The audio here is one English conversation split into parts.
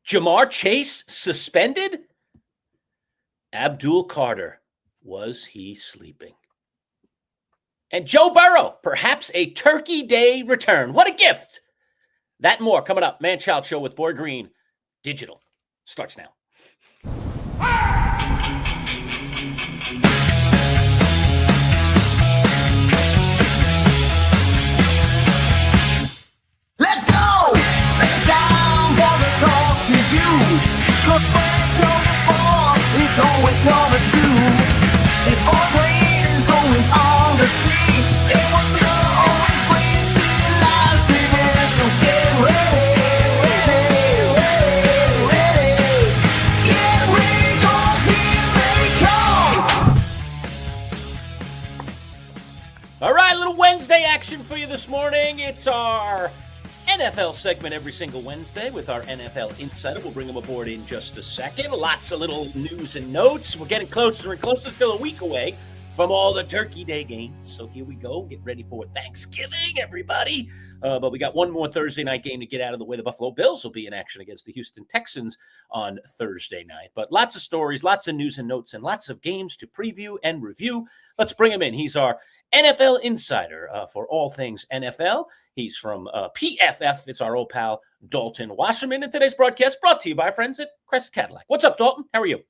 Jamar Chase suspended? Abdul Carter, was he sleeping? And Joe Burrow, perhaps a Turkey Day return. What a gift! That and more coming up. Manchild Show with Boy Green. Digital starts now. Let's go! It's time for the talk to you. 'Cause when it's born, it's always coming to. If Boy Green is always on the scene, it was gonna always bring to life. So get ready, get ready, 'cause here they come. All right, a little Wednesday action for you this morning. It's our NFL segment every single Wednesday with our NFL Insider. We'll bring them aboard in just a second. Lots of little news and notes. We're getting closer and closer, still a week away from all the Turkey Day games. So here we go. Get ready for Thanksgiving, everybody. But we got one more Thursday night game to get out of the way. The Buffalo Bills will be in action against the Houston Texans on Thursday night. But lots of stories, lots of news and notes, and lots of games to preview and review. Let's bring him in. He's our NFL Insider for all things NFL. He's from PFF. It's our old pal, Dalton Wasserman. And today's broadcast brought to you by our friends at Crest Cadillac. What's up, Dalton? How are you?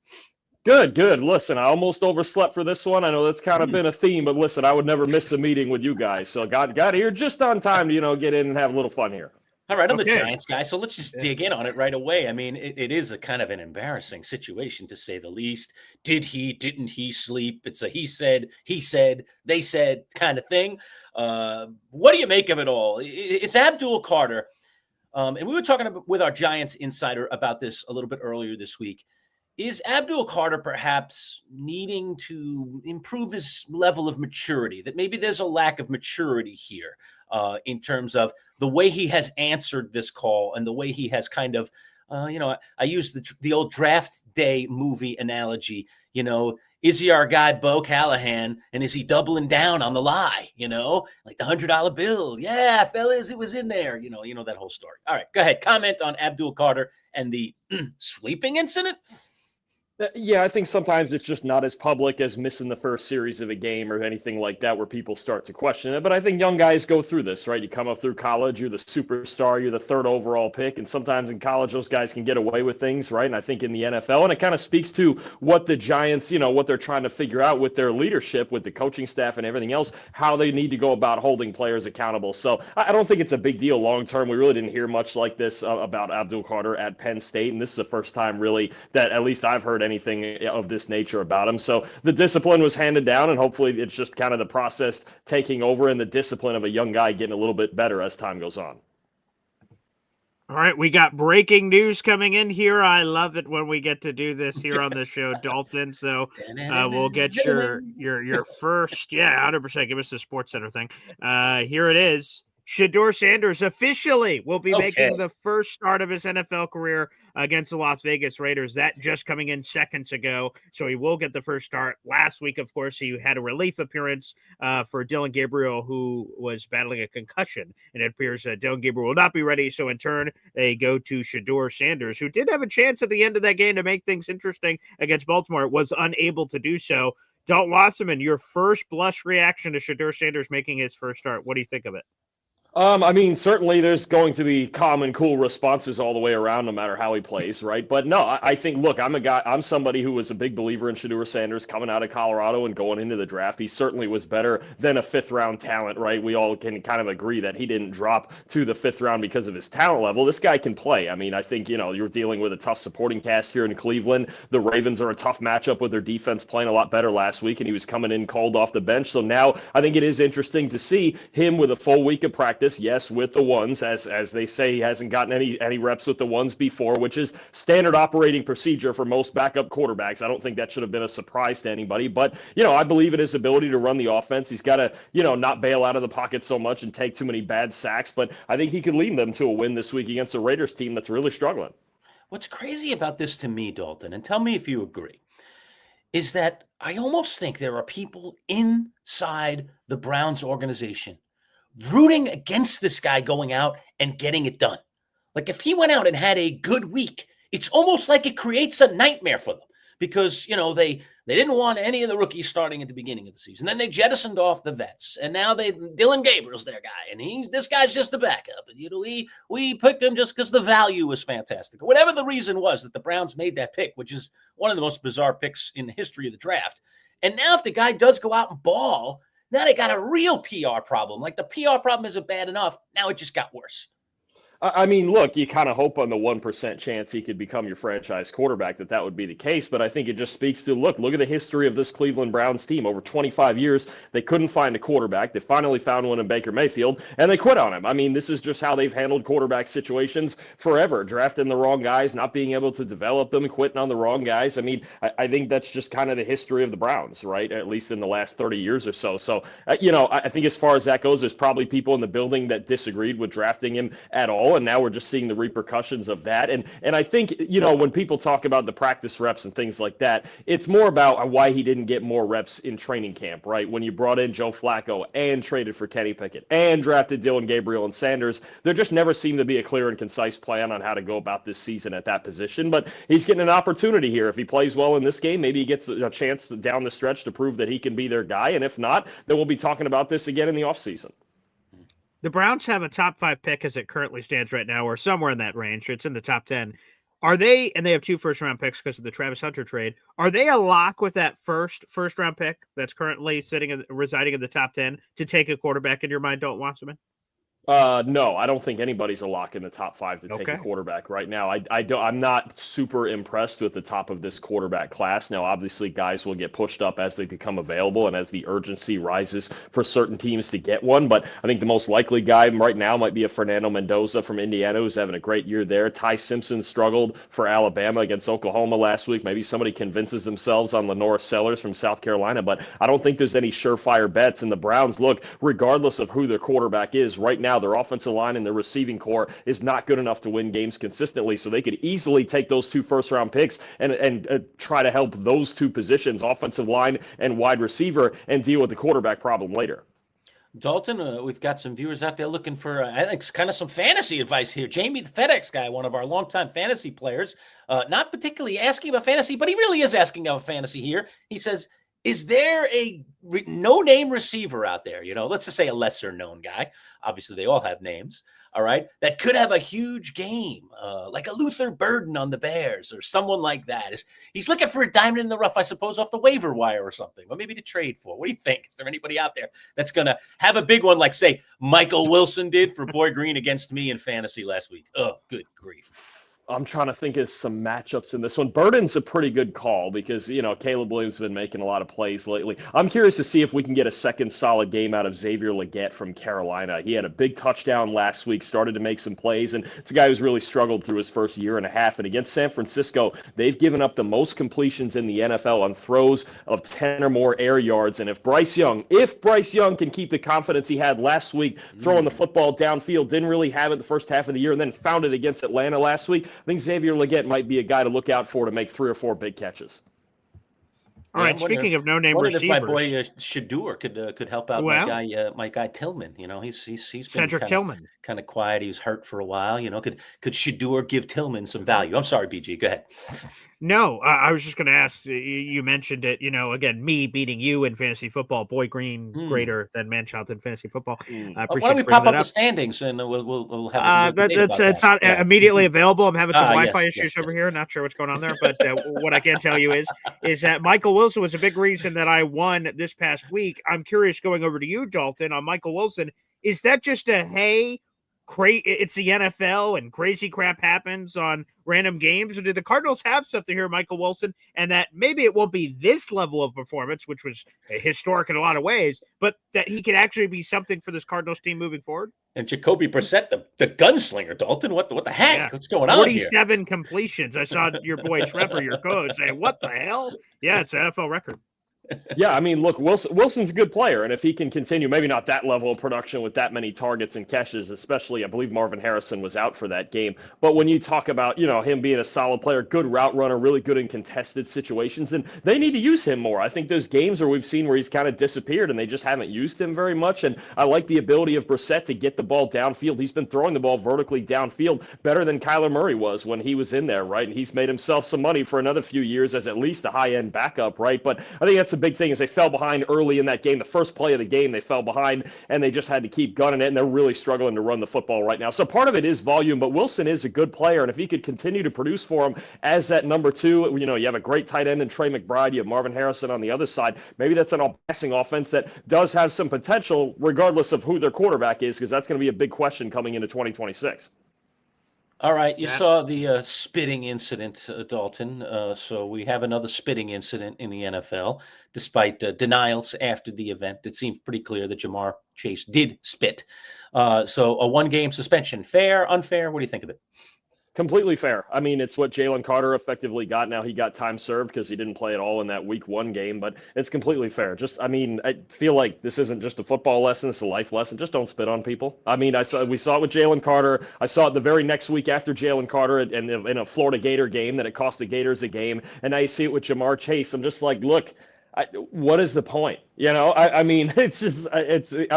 Good. Listen, I almost overslept for this one. I know that's kind of been a theme, but listen, I would never miss a meeting with you guys. So got here just on time to, get in and have a little fun here. All right, I'm the Giants guy, so let's just dig in on it right away. I mean, it is a kind of an embarrassing situation, to say the least. Did he, didn't he sleep? It's a he said, they said kind of thing. What do you make of it all? It's Abdul Carter, and we were talking with our Giants insider about this a little bit earlier this week. Is Abdul Carter perhaps needing to improve his level of maturity? That maybe there's a lack of maturity here in terms of the way he has answered this call and the way he has kind of, I use the old draft day movie analogy. Is he our guy Bo Callahan, and is he doubling down on the lie? Like the $100 bill. Yeah, fellas, it was in there. That whole story. All right, go ahead. Comment on Abdul Carter and the sleeping incident. Yeah, I think sometimes it's just not as public as missing the first series of a game or anything like that where people start to question it. But I think young guys go through this, right? You come up through college, you're the superstar, you're the third overall pick. And sometimes in college, those guys can get away with things, right? And I think in the NFL, and it kind of speaks to what the Giants, what they're trying to figure out with their leadership, with the coaching staff and everything else, how they need to go about holding players accountable. So I don't think it's a big deal long term. We really didn't hear much like this about Abdul Carter at Penn State. And this is the first time really that at least I've heard anything of this nature about him. So the discipline was handed down, and hopefully it's just kind of the process taking over and the discipline of a young guy getting a little bit better as time goes on. All right, we got breaking news coming in here. I love it when we get to do this here on the show, Dalton. So we'll get your first, 100%. Give us the Sports Center thing. Here it is. Shedeur Sanders officially will be making the first start of his NFL career against the Las Vegas Raiders. That just coming in seconds ago, so he will get the first start. Last week, of course, he had a relief appearance for Dylan Gabriel, who was battling a concussion, and it appears Dylan Gabriel will not be ready, so in turn, they go to Shedeur Sanders, who did have a chance at the end of that game to make things interesting against Baltimore, was unable to do so. Dalton Wasserman, your first blush reaction to Shedeur Sanders making his first start. What do you think of it? Certainly there's going to be calm and cool responses all the way around, no matter how he plays, right? But no, I think, look, I'm somebody who was a big believer in Shedeur Sanders coming out of Colorado and going into the draft. He certainly was better than a fifth-round talent, right? We all can kind of agree that he didn't drop to the fifth round because of his talent level. This guy can play. I think, you're dealing with a tough supporting cast here in Cleveland. The Ravens are a tough matchup with their defense playing a lot better last week, and he was coming in cold off the bench. So now I think it is interesting to see him with a full week of practice. Yes, with the ones, as they say, he hasn't gotten any reps with the ones before, which is standard operating procedure for most backup quarterbacks. I don't think that should have been a surprise to anybody, but I believe in his ability to run the offense. He's got to not bail out of the pocket so much and take too many bad sacks, but I think he could lead them to a win this week against a Raiders team that's really struggling. What's crazy about this to me, Dalton, and tell me if you agree, is that I almost think there are people inside the Browns organization rooting against this guy going out and getting it done. Like if he went out and had a good week, it's almost like it creates a nightmare for them because, they didn't want any of the rookies starting at the beginning of the season. Then they jettisoned off the vets, and now Dylan Gabriel's their guy, and this guy's just a backup. And, we picked him just because the value was fantastic. Whatever the reason was that the Browns made that pick, which is one of the most bizarre picks in the history of the draft. And now if the guy does go out and ball, now they got a real PR problem. Like the PR problem isn't bad enough. Now it just got worse. I mean, look, you kind of hope on the 1% chance he could become your franchise quarterback that would be the case. But I think it just speaks to, look at the history of this Cleveland Browns team. Over 25 years, they couldn't find a quarterback. They finally found one in Baker Mayfield, and they quit on him. I mean, this is just how they've handled quarterback situations forever, drafting the wrong guys, not being able to develop them, quitting on the wrong guys. I mean, I think that's just kind of the history of the Browns, right, at least in the last 30 years or so. So, I think as far as that goes, there's probably people in the building that disagreed with drafting him at all. And now we're just seeing the repercussions of that. And I think, when people talk about the practice reps and things like that, it's more about why he didn't get more reps in training camp, right? When you brought in Joe Flacco and traded for Kenny Pickett and drafted Dylan Gabriel and Sanders, there just never seemed to be a clear and concise plan on how to go about this season at that position. But he's getting an opportunity here. If he plays well in this game, maybe he gets a chance down the stretch to prove that he can be their guy. And if not, then we'll be talking about this again in the offseason. The Browns have a top 5 pick as it currently stands right now, or somewhere in that range. It's in the top 10. Are they, and they have 2 first-round picks because of the Travis Hunter trade, are they a lock with that first-round pick that's currently residing in the top 10 to take a quarterback in your mind, Dalton Wasserman? No, I don't think anybody's a lock in the top 5 to take a quarterback right now. I'm not super impressed with the top of this quarterback class. Now, obviously, guys will get pushed up as they become available and as the urgency rises for certain teams to get one. But I think the most likely guy right now might be a Fernando Mendoza from Indiana, who's having a great year there. Ty Simpson struggled for Alabama against Oklahoma last week. Maybe somebody convinces themselves on Lenore Sellers from South Carolina. But I don't think there's any surefire bets. And the Browns, look, regardless of who their quarterback is, right now, their offensive line and their receiving core is not good enough to win games consistently. So they could easily take those 2 first-round picks and try to help those 2 positions, offensive line and wide receiver, and deal with the quarterback problem later. Dalton, we've got some viewers out there looking for, I think, kind of some fantasy advice here. Jamie, the FedEx guy, one of our longtime fantasy players, not particularly asking about fantasy, but he really is asking about fantasy here. He says, is there a no-name receiver out there, let's just say a lesser-known guy, obviously they all have names, all right, that could have a huge game, like a Luther Burden on the Bears or someone like that? He's looking for a diamond in the rough, I suppose, off the waiver wire or something, or maybe to trade for. What do you think? Is there anybody out there that's going to have a big one like, say, Michael Wilson did for Boy Green against me in fantasy last week? Oh, good grief. I'm trying to think of some matchups in this one. Burden's a pretty good call because, Caleb Williams has been making a lot of plays lately. I'm curious to see if we can get a second solid game out of Xavier Legette from Carolina. He had a big touchdown last week, started to make some plays, and it's a guy who's really struggled through his first year and a half. And against San Francisco, they've given up the most completions in the NFL on throws of 10 or more air yards. And if Bryce Young can keep the confidence he had last week, throwing the football downfield, didn't really have it the first half of the year, and then found it against Atlanta last week, I think Xavier Legette might be a guy to look out for to make 3 or 4 big catches. All right. Speaking of no-name receivers, if my boy Shadur could help out my guy Tillman. He's been Cedric Tillman kind of quiet. He was hurt for a while. Could Shadur give Tillman some value? I'm sorry, BG. Go ahead. No, I was just going to ask. You mentioned it. Again, me beating you in fantasy football. Boy Green greater than Manchild in fantasy football. I appreciate. Why don't we pop up the standings and we'll have it's not immediately available. I'm having some Wi-Fi issues over here. Not sure what's going on there, but what I can tell you is that Michael Wilson was a big reason that I won this past week. I'm curious, going over to you, Dalton, on Michael Wilson. Is that just it's the NFL and crazy crap happens on random games? Or do the Cardinals have something here, Michael Wilson, and that maybe it won't be this level of performance, which was historic in a lot of ways, but that he can actually be something for this Cardinals team moving forward? And Jacoby Brissett, the gunslinger, Dalton, what the heck? Yeah. What's going on 47 completions. I saw your boy Trevor, your coach, say, what the hell? Yeah, it's an NFL record. Yeah, I mean, look, Wilson's a good player, and if he can continue, maybe not that level of production with that many targets and catches, especially, I believe Marvin Harrison was out for that game. But when you talk about, him being a solid player, good route runner, really good in contested situations, then they need to use him more. I think there's games where we've seen where he's kind of disappeared, and they just haven't used him very much. And I like the ability of Brissett to get the ball downfield. He's been throwing the ball vertically downfield better than Kyler Murray was when he was in there, right? And he's made himself some money for another few years as at least a high-end backup, right? But I think that's a big thing is they fell behind early in that game. The first play of the game, they fell behind, and they just had to keep gunning it, and they're really struggling to run the football right now. So part of it is volume, but Wilson is a good player, and if he could continue to produce for him as that number two, you have a great tight end in Trey McBride, you have Marvin Harrison on the other side. Maybe that's an all-passing offense that does have some potential regardless of who their quarterback is, because that's going to be a big question coming into 2026. All right, you saw the spitting incident, Dalton. So we have another spitting incident in the NFL, despite denials after the event. It seems pretty clear that Jamar Chase did spit. So a one-game suspension, fair, unfair? What do you think of it? Completely fair. I mean, it's what Jalen Carter effectively got. Now he got time served because he didn't play at all in that week 1 game, but it's completely fair. I feel like this isn't just a football lesson, it's a life lesson. Just don't spit on people. I mean, we saw it with Jalen Carter. I saw it the very next week after Jalen Carter in a Florida Gator game that it cost the Gators a game, and now you see it with Jamar Chase. I'm just like, look, what is the point?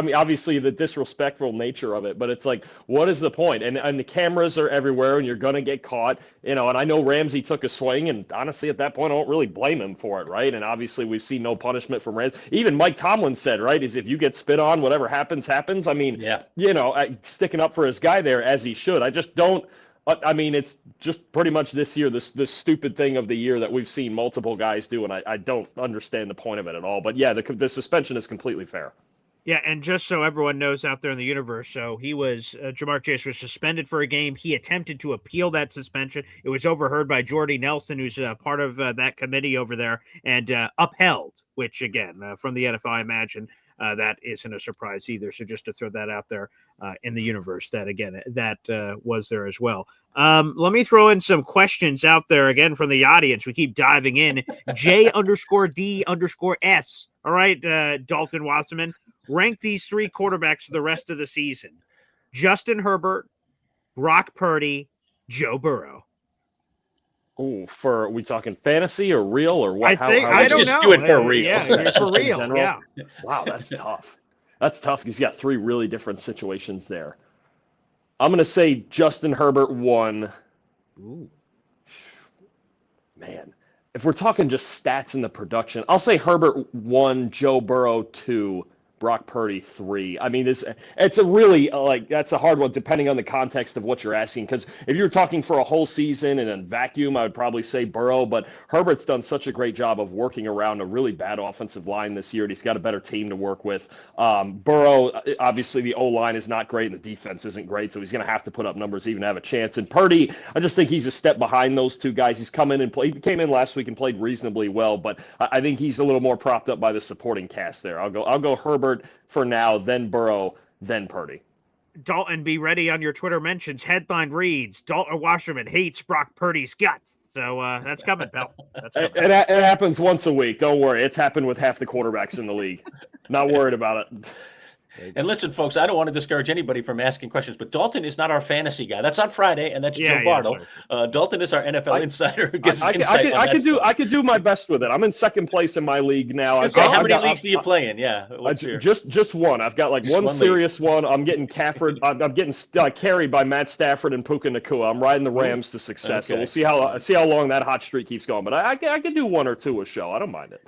Obviously the disrespectful nature of it, but it's like, what is the point? And the cameras are everywhere, and you're going to get caught, and I know Ramsey took a swing, and honestly, at that point, I don't really blame him for it, right? And obviously, we've seen no punishment from Ramsey. Even Mike Tomlin said, right, is if you get spit on, whatever happens. I mean, yeah. Sticking up for his guy there as he should. I just don't. It's just pretty much this year, this stupid thing of the year that we've seen multiple guys do, and I don't understand the point of it at all. But yeah, the suspension is completely fair. Yeah, and just so everyone knows out there in the universe, so Jamar Chase was suspended for a game. He attempted to appeal that suspension. It was overheard by Jordy Nelson, who's part of that committee over there, and upheld, which, again, from the NFL, I imagine that isn't a surprise either. So just to throw that out there in the universe, that, again, that was there as well. Let me throw in some questions out there, again, from the audience. We keep diving in. J_D_S. All right, Dalton Wasserman. Rank these 3 quarterbacks for the rest of the season: Justin Herbert, Brock Purdy, Joe Burrow. Oh, are we talking fantasy or real or what? I don't know. Do it for real. Yeah, for real. Yeah. Wow, that's tough. That's tough because you got 3 really different situations there. I'm going to say Justin Herbert 1. Ooh. Man, if we're talking just stats in the production, I'll say Herbert 1, Joe Burrow 2, Brock Purdy 3. I mean, it's a really that's a hard one depending on the context of what you're asking. Because if you're talking for a whole season in a vacuum, I would probably say Burrow. But Herbert's done such a great job of working around a really bad offensive line this year, and he's got a better team to work with. Burrow, obviously the O-line is not great and the defense isn't great, so he's going to have to put up numbers even to have a chance. And Purdy, I just think he's a step behind those 2 guys. He came in last week and played reasonably well, but I think he's a little more propped up by the supporting cast there. I'll go Herbert for now, then Burrow, then Purdy. Dalton, be ready on your Twitter mentions. Headline reads: Dalton Wasserman hates Brock Purdy's guts. So that's coming, pal. That's coming. It happens once a week. Don't worry. It's happened with half the quarterbacks in the league. Not worried about it. And listen, folks, I don't want to discourage anybody from asking questions, but Dalton is not our fantasy guy. That's on Friday, and that's Joe Bartle. Dalton is our NFL insider who gives insight. I could do my best with it. I'm in second place in my league now. How many leagues are you playing? Yeah, just one. I've got one serious one. I'm getting carried by Matt Stafford and Puka Nacua. I'm riding the Rams to success. Okay. So we'll see how long that hot streak keeps going. But I could do 1 or 2 a show. I don't mind it.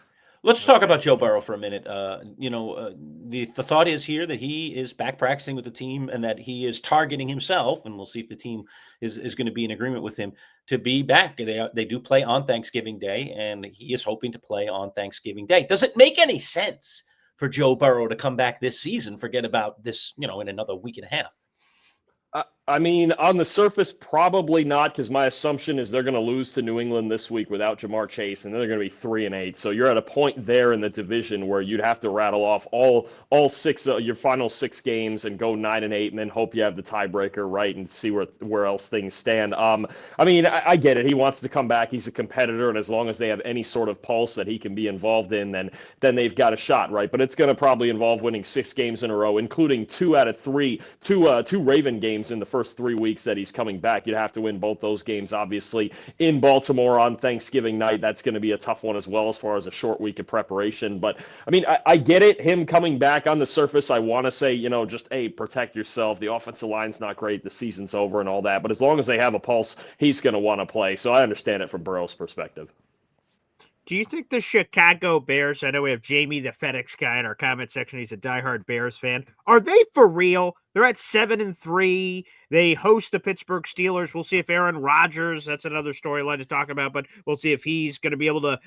Let's talk about Joe Burrow for a minute. The thought is here that he is back practicing with the team and that he is targeting himself, and we'll see if the team is going to be in agreement with him to be back. They do play on Thanksgiving Day, and he is hoping to play on Thanksgiving Day. Does it make any sense for Joe Burrow to come back this season? Forget about this, in another week and a half. I mean, on the surface, probably not, because my assumption is they're going to lose to New England this week without Jamar Chase, and then they're going to be 3-8. So you're at a point there in the division where you'd have to rattle off all six your final 6 games and go 9-8, and then hope you have the tiebreaker right and see where else things stand. I mean, I get it. He wants to come back. He's a competitor, and as long as they have any sort of pulse that he can be involved in, then they've got a shot, right? But it's going to probably involve winning 6 games in a row, including 2 out of 3, two Raven games in the first 3 weeks that he's coming back. You'd have to win both those games, obviously, in Baltimore on Thanksgiving night. That's going to be a tough one as well, as far as a short week of preparation. But I mean, I get it. Him coming back on the surface, I want to say, just, hey, protect yourself. The offensive line's not great. The season's over and all that. But as long as they have a pulse, he's going to want to play. So I understand it from Burrow's perspective. Do you think the Chicago Bears, I know we have Jamie, the FedEx guy, in our comment section. He's a diehard Bears fan. Are they for real? They're at 7-3. They host the Pittsburgh Steelers. We'll see if Aaron Rodgers, that's another storyline to talk about, but we'll see if he's going to be able to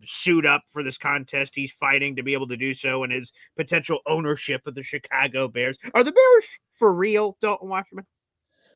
suit up for this contest. He's fighting to be able to do so, and his potential ownership of the Chicago Bears. Are the Bears for real, Dalton Wasserman?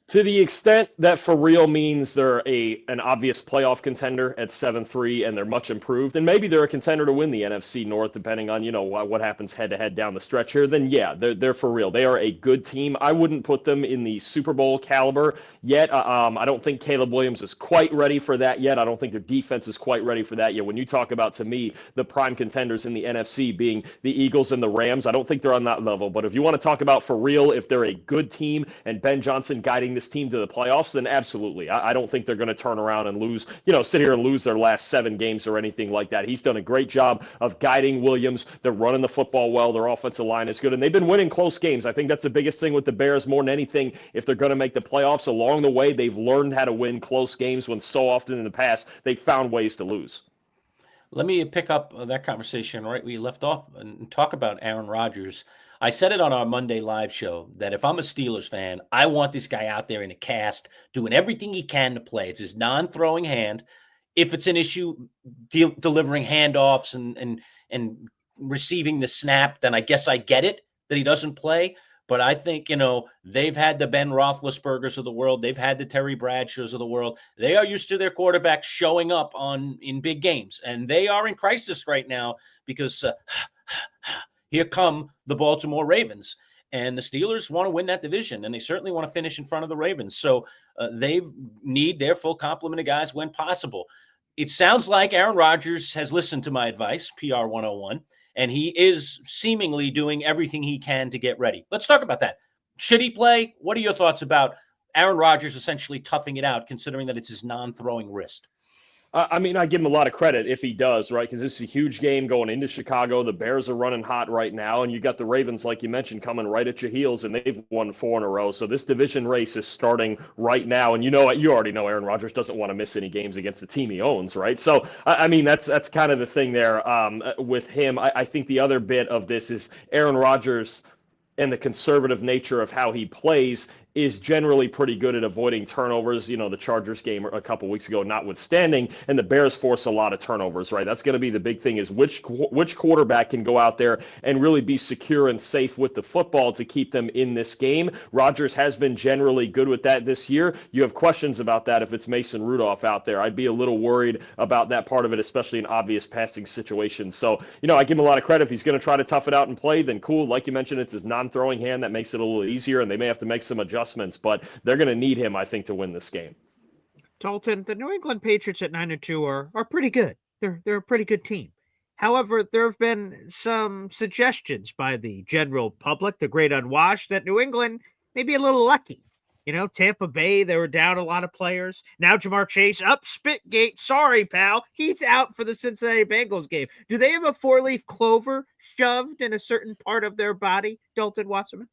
To the extent that for real means they're an obvious playoff contender at 7-3 and they're much improved, and maybe they're a contender to win the NFC North depending on what happens head to head down the stretch here, then yeah, they're for real. They are a good team. I wouldn't put them in the Super Bowl caliber yet. I don't think Caleb Williams is quite ready for that yet. I don't think their defense is quite ready for that yet. When you talk about, to me, the prime contenders in the NFC being the Eagles and the Rams, I don't think they're on that level. But if you want to talk about for real, if they're a good team and Ben Johnson guiding this team to the playoffs, then absolutely. I don't think they're going to turn around and lose, sit here and lose their last 7 games or anything like that. He's done a great job of guiding Williams. They're running the football well. Their offensive line is good, and they've been winning close games. I think that's the biggest thing with the Bears more than anything. If they're going to make the playoffs, along the way, they've learned how to win close games when so often in the past they've found ways to lose. Let me pick up that conversation right where you left off and talk about Aaron Rodgers. I said it on our Monday live show that if I'm a Steelers fan, I want this guy out there in a cast doing everything he can to play. It's his non-throwing hand. If it's an issue, delivering handoffs and receiving the snap, then I guess I get it that he doesn't play. But I think, they've had the Ben Roethlisbergers of the world. They've had the Terry Bradshaws of the world. They are used to their quarterbacks showing up in big games. And they are in crisis right now because here come the Baltimore Ravens. And the Steelers want to win that division, and they certainly want to finish in front of the Ravens. So they need their full complement of guys when possible. It sounds like Aaron Rodgers has listened to my advice, PR 101, and he is seemingly doing everything he can to get ready. Let's talk about that. Should he play? What are your thoughts about Aaron Rodgers essentially toughing it out, considering that it's his non-throwing wrist? I mean, I give him a lot of credit if he does, right? Because this is a huge game going into Chicago. The Bears are running hot right now, and you got the Ravens, like you mentioned, coming right at your heels, and they've won 4 in a row. So this division race is starting right now, and you already know Aaron Rodgers doesn't want to miss any games against the team he owns, right? So I mean, that's kind of the thing there with him. I think the other bit of this is Aaron Rodgers and the conservative nature of how he plays is generally pretty good at avoiding turnovers. The Chargers game a couple weeks ago notwithstanding, and the Bears force a lot of turnovers, right? That's going to be the big thing, is which quarterback can go out there and really be secure and safe with the football to keep them in this game. Rodgers has been generally good with that this year. You have questions about that if it's Mason Rudolph out there. I'd be a little worried about that part of it, especially in obvious passing situations. So, I give him a lot of credit. If he's going to try to tough it out and play, then cool. Like you mentioned, it's his non-throwing hand that makes it a little easier, and they may have to make some adjustments, but they're going to need him, I think, to win this game. Dalton, the New England Patriots at 9-2 are pretty good. They're a pretty good team. However, there have been some suggestions by the general public, the great unwashed, that New England may be a little lucky. Tampa Bay, they were down a lot of players. Now Jamar Chase, up Spitgate. Sorry, pal. He's out for the Cincinnati Bengals game. Do they have a 4-leaf clover shoved in a certain part of their body, Dalton Wasserman?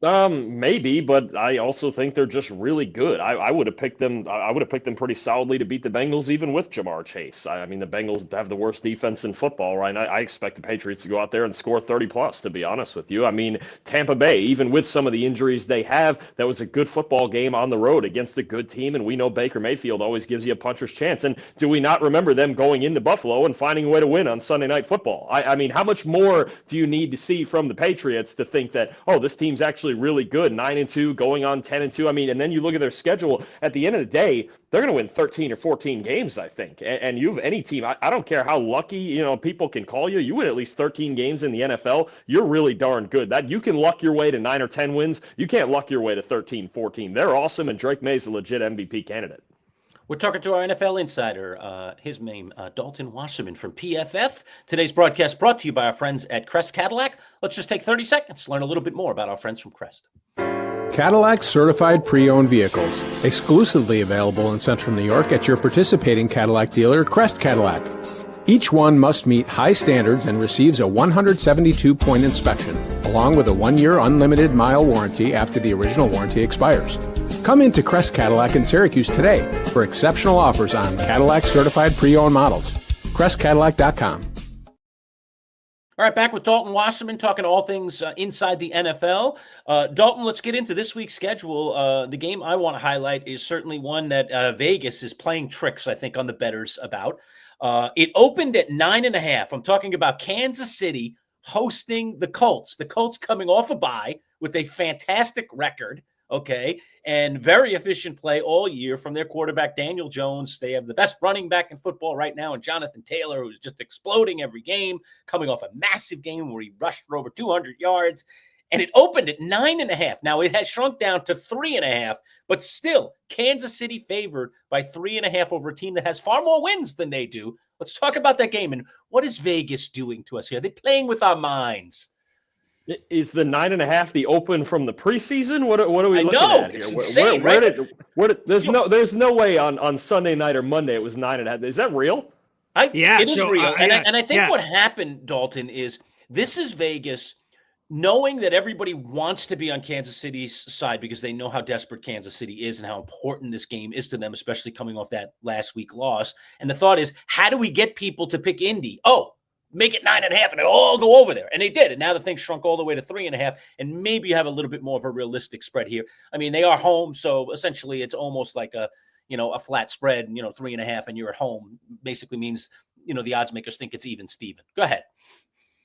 Maybe, but I also think they're just really good. I would have picked them. I would have picked them pretty solidly to beat the Bengals, even with Jamar Chase. I mean, the Bengals have the worst defense in football, right? And I expect the Patriots to go out there and score 30 plus, to be honest with you. I mean, Tampa Bay, even with some of the injuries they have, that was a good football game on the road against a good team. And we know Baker Mayfield always gives you a puncher's chance. And do we not remember them going into Buffalo and finding a way to win on Sunday Night Football? I mean, how much more do you need to see from the Patriots to think that, oh, this team's actually actually really good, 9-2, going on 10-2. I mean, and then you look at their schedule. At the end of the day, they're going to win 13 or 14 games, I think. And you have any team, I don't care how lucky, people can call you. You win at least 13 games in the NFL, you're really darn good. That you can luck your way to 9 or 10 wins. You can't luck your way to 13, 14. They're awesome, and Drake May's a legit MVP candidate. We're talking to our NFL insider, his name, Dalton Wasserman from PFF. Today's broadcast brought to you by our friends at Crest Cadillac. Let's just take 30 seconds to learn a little bit more about our friends from Crest. Cadillac certified pre-owned vehicles, exclusively available in Central New York at your participating Cadillac dealer, Crest Cadillac. Each one must meet high standards and receives a 172-point inspection, along with a 1-year unlimited mile warranty after the original warranty expires. Come into Crest Cadillac in Syracuse today for exceptional offers on Cadillac certified pre-owned models. CrestCadillac.com. All right, back with Dalton Wasserman talking all things inside the NFL. Dalton, let's get into this week's schedule. The game I want to highlight is certainly one that Vegas is playing tricks, I think, on the bettors about. It opened at 9.5. I'm talking about Kansas City hosting the Colts. The Colts coming off a bye with a fantastic record. Okay, and very efficient play all year from their quarterback, Daniel Jones. They have the best running back in football right now, and Jonathan Taylor, who's just exploding every game, coming off a massive game where he rushed for over 200 yards. And it opened at 9.5. Now, it has shrunk down to 3.5, but still, Kansas City favored by 3.5 over a team that has far more wins than they do. Let's talk about that game. And what is Vegas doing to us here? They're playing with our minds. Is the 9.5 the open from the preseason? What are we looking at here? It's insane, right? There's no way on Sunday night or Monday it was 9.5. Is that real? It is real. And I think what happened, Dalton, is this is Vegas knowing that everybody wants to be on Kansas City's side because they know how desperate Kansas City is and how important this game is to them, especially coming off that last week loss. And the thought is, how do we get people to pick Indy? Oh, make it 9.5 and it'll all go over there. And they did. And now the thing shrunk all the way to 3.5. And maybe you have a little bit more of a realistic spread here. I mean, they are home. So essentially it's almost like a flat spread, 3.5 and you're at home basically means, the odds makers think it's even Steven. Go ahead.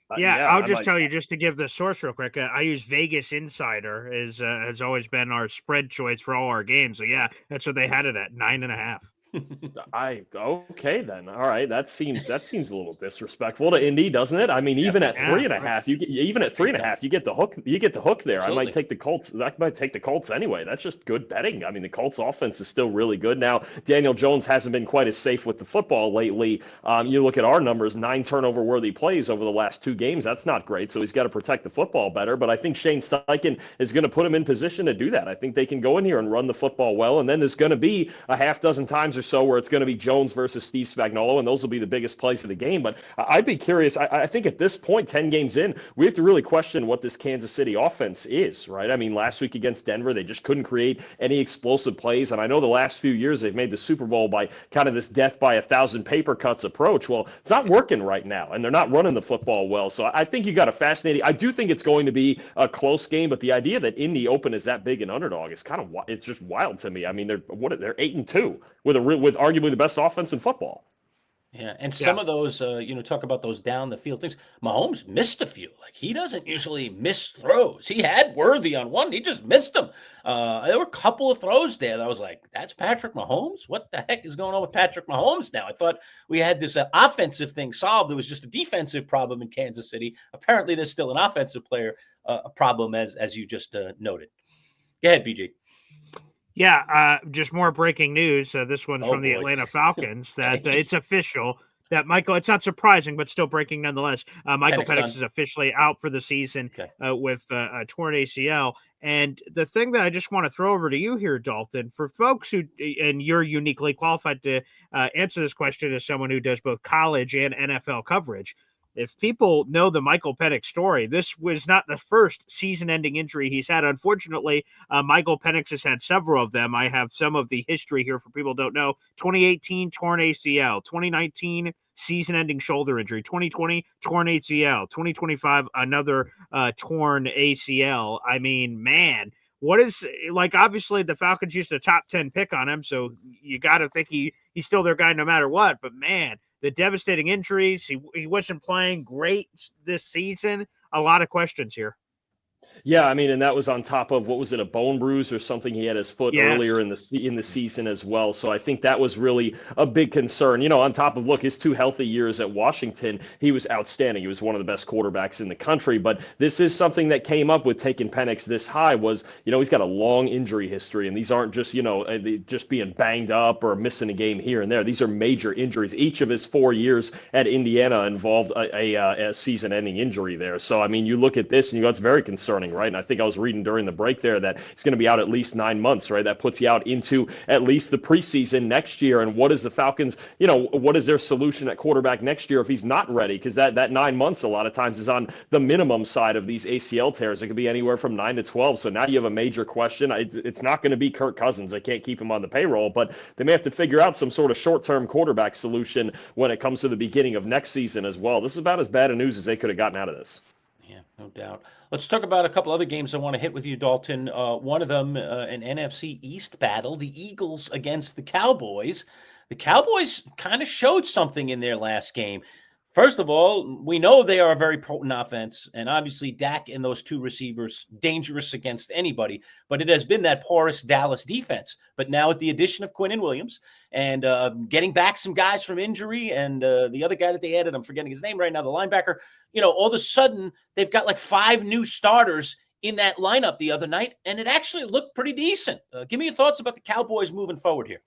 I'll just tell you, just to give the source real quick, I use Vegas Insider has always been our spread choice for all our games. So yeah, that's what they had it at 9.5. Okay then. All right, that seems a little disrespectful to Indy, doesn't it? I mean, even at 3.5, you get the hook. You get the hook there. Absolutely. I might take the Colts. I might take the Colts anyway. That's just good betting. I mean, the Colts offense is still really good. Now, Daniel Jones hasn't been quite as safe with the football lately. You look at our numbers, 9 turnover-worthy plays over the last 2 games. That's not great. So he's got to protect the football better. But I think Shane Steichen is going to put him in position to do that. I think they can go in here and run the football well. And then there's going to be a half dozen times or so where it's going to be Jones versus Steve Spagnuolo, and those will be the biggest plays of the game. But I'd be curious. I think at this point, 10 games in, we have to really question what this Kansas City offense is, right? I mean, last week against Denver, they just couldn't create any explosive plays. And I know the last few years they've made the Super Bowl by kind of this death by 1,000 paper cuts approach. Well, it's not working right now, and they're not running the football well. So I think you got a fascinating – I do think it's going to be a close game, but the idea that Indy Open is that big an underdog is kind of – it's just wild to me. I mean, they're 8-2 with arguably the best offense in football. Yeah, and some of those, talk about those down the field things. Mahomes missed a few. Like, he doesn't usually miss throws. He had Worthy on one. He just missed them. There were a couple of throws there that I was like, that's Patrick Mahomes? What the heck is going on with Patrick Mahomes now? I thought we had this offensive thing solved. It was just a defensive problem in Kansas City. Apparently, there's still an offensive player a problem, as you just noted. Go ahead, BG. Yeah, just more breaking news. This one's from the Atlanta Falcons that it's official that it's not surprising, but still breaking nonetheless. Michael Penix is officially out for the season with a torn ACL. And the thing that I just want to throw over to you here, Dalton, for folks who, and you're uniquely qualified to answer this question as someone who does both college and NFL coverage. If people know the Michael Penix story, this was not the first season-ending injury he's had. Unfortunately, Michael Penix has had several of them. I have some of the history here for people who don't know. 2018, torn ACL. 2019, season-ending shoulder injury. 2020, torn ACL. 2025, another torn ACL. I mean, man, what is like? Obviously, the Falcons used a top 10 pick on him, so you got to think he's still their guy no matter what. But man, the devastating injuries. He wasn't playing great this season. A lot of questions here. Yeah, I mean, and that was on top of, what was it, a bone bruise or something? He had his foot earlier in the season as well. So I think that was really a big concern. On top of, look, his 2 healthy years at Washington, he was outstanding. He was one of the best quarterbacks in the country. But this is something that came up with taking Penix this high was, he's got a long injury history, and these aren't just, just being banged up or missing a game here and there. These are major injuries. Each of his 4 years at Indiana involved a season-ending injury there. So, I mean, you look at this and it's very concerning, right? And I think I was reading during the break there that he's going to be out at least 9 months, right? That puts you out into at least the preseason next year. And what is the Falcons, what is their solution at quarterback next year if he's not ready? Because that 9 months a lot of times is on the minimum side of these ACL tears. It could be anywhere from 9 to 12. So now you have a major question. It's not going to be Kirk Cousins. They can't keep him on the payroll, but they may have to figure out some sort of short-term quarterback solution when it comes to the beginning of next season as well. This is about as bad a news as they could have gotten out of this. Yeah, no doubt. Let's talk about a couple other games I want to hit with you, Dalton. One of them, an NFC East battle, the Eagles against the Cowboys. The Cowboys kind of showed something in their last game. First of all, we know they are a very potent offense, and obviously Dak and those 2 receivers, dangerous against anybody, but it has been that porous Dallas defense. But now with the addition of Quinnen Williams and getting back some guys from injury and the other guy that they added, I'm forgetting his name right now, the linebacker, all of a sudden they've got like 5 new starters in that lineup the other night, and it actually looked pretty decent. Give me your thoughts about the Cowboys moving forward here.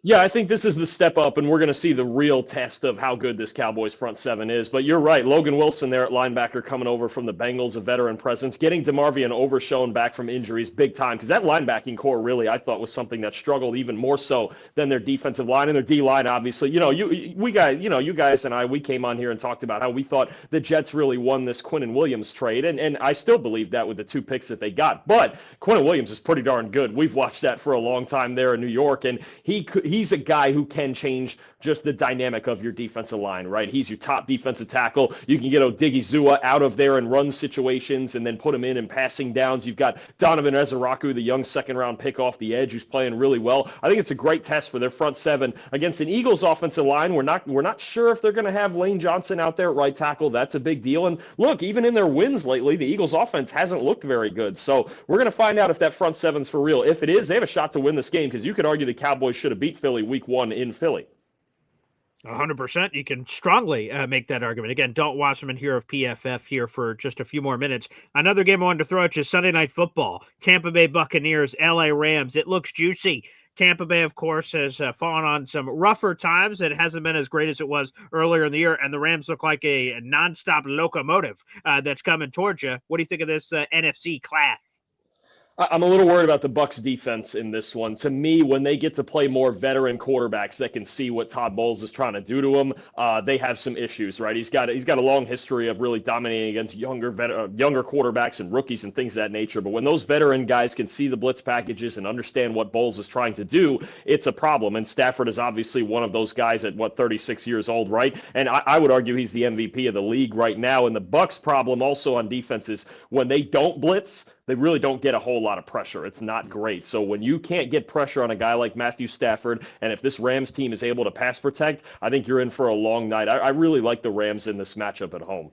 Yeah, I think this is the step up, and we're going to see the real test of how good this Cowboys front 7 is. But you're right, Logan Wilson there at linebacker coming over from the Bengals, a veteran presence, getting DeMarvion Overshown back from injuries big time, because that linebacking core really, I thought, was something that struggled even more so than their defensive line and their D-line, obviously. You guys and I, we came on here and talked about how we thought the Jets really won this Quinnen Williams trade, and I still believe that with the 2 picks that they got. But Quinnen Williams is pretty darn good. We've watched that for a long time there in New York, and he's a guy who can change just the dynamic of your defensive line, right? He's your top defensive tackle. You can get Odigizua out of there and run situations and then put him in passing downs. You've got Donovan Ezeraku, the young second-round pick off the edge, who's playing really well. I think it's a great test for their front 7 against an Eagles offensive line. We're not sure if they're going to have Lane Johnson out there at right tackle. That's a big deal. And look, even in their wins lately, the Eagles offense hasn't looked very good. So we're going to find out if that front 7's for real. If it is, they have a shot to win this game, because you could argue the Cowboys should have beat Philly week 1 in Philly. 100%. You can strongly make that argument. Again, Dalton Wasserman here of PFF here for just a few more minutes. Another game I wanted to throw at you, Sunday Night Football. Tampa Bay Buccaneers, LA Rams. It looks juicy. Tampa Bay, of course, has fallen on some rougher times. It hasn't been as great as it was earlier in the year, and the Rams look like a nonstop locomotive that's coming towards you. What do you think of this NFC clash? I'm a little worried about the Bucs defense in this one. To me, when they get to play more veteran quarterbacks that can see what Todd Bowles is trying to do to them, they have some issues, right? He's got a long history of really dominating against younger quarterbacks and rookies and things of that nature. But when those veteran guys can see the blitz packages and understand what Bowles is trying to do, it's a problem. And Stafford is obviously one of those guys at 36 years old, right? And I would argue he's the MVP of the league right now. And the Bucs' problem also on defense is when they don't blitz, they really don't get a whole lot of pressure. It's not great. So when you can't get pressure on a guy like Matthew Stafford, and if this Rams team is able to pass protect, I think you're in for a long night. I really like the Rams in this matchup at home.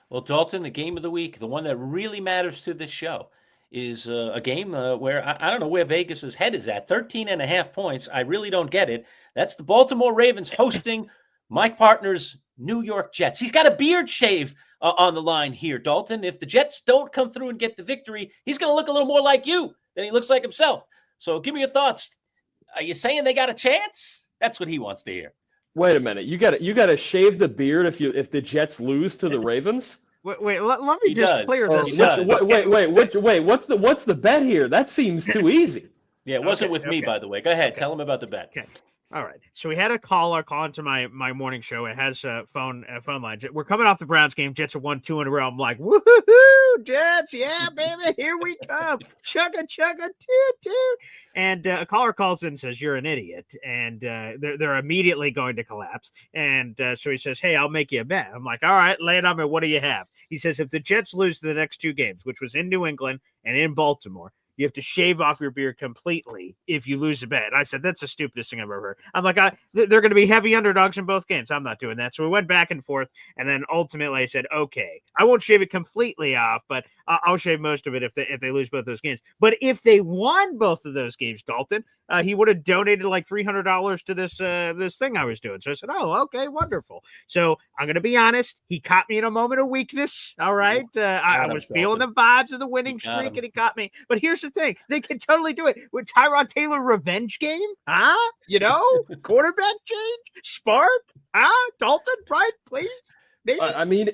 Well, Dalton, the game of the week, the one that really matters to this show, is a game where I don't know where Vegas's head is at. 13.5 points. I really don't get it. That's the Baltimore Ravens hosting my partner's New York Jets. He's got a beard shave on the line here, Dalton. If the Jets don't come through and get the victory, he's going to look a little more like you than he looks like himself. So give me your thoughts. Are you saying they got a chance? That's what he wants to hear. Wait a minute. You got to shave the beard if the Jets lose to the Ravens? Wait. Let me just clear this. Wait. What's the bet here? That seems too easy. Yeah, it wasn't with me, by the way. Go ahead. Tell him about the bet. Okay. All right. So we had a caller call into my morning show. It has phone lines. We're coming off the Browns game. Jets have won 2 in a row. I'm like, woohoo, Jets. Yeah, baby. Here we come. Chugga, toot. And a caller calls in and says, you're an idiot. And they're immediately going to collapse. And so he says, hey, I'll make you a bet. I'm like, all right, lay it on me. What do you have? He says, if the Jets lose the next 2 games, which was in New England and in Baltimore, you have to shave off your beard completely if you lose a bet. And I said, that's the stupidest thing I've ever heard. I'm like, they're going to be heavy underdogs in both games. I'm not doing that. So we went back and forth. And then ultimately I said, okay, I won't shave it completely off, but I'll shave most of it if they lose both those games. But if they won both of those games, Dalton, he would have donated like $300 to this thing I was doing. So I said, oh, okay, wonderful. So I'm going to be honest. He caught me in a moment of weakness. All right. I was feeling the vibes of the winning streak, and he caught me. But here's the thing. They can totally do it with Tyrod Taylor revenge game. Huh? Quarterback change? Spark? Huh? Dalton, right? Please? Maybe? I mean,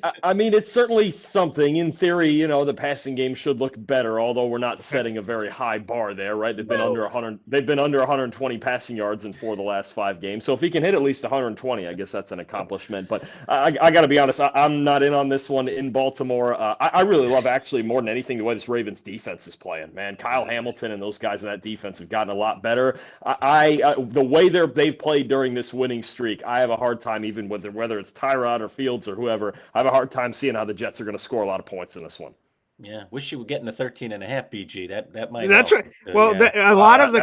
it's certainly something. In theory, the passing game should look better, although we're not setting a very high bar there, right? They've been under 100. They've been under 120 passing yards in 4 of the last 5 games. So if he can hit at least 120, I guess that's an accomplishment. But I got to be honest, I'm not in on this one in Baltimore. I really love, actually, more than anything, the way this Ravens defense is playing. Man, Kyle Hamilton and those guys in that defense have gotten a lot better. The way they've played during this winning streak, I have a hard time, even whether it's Tyrod or Fields or whoever, I have a hard time seeing how the Jets are going to score a lot of points in this one. Yeah, wish you were getting the 13.5 BG. That might. That's help. right. Well, a lot of the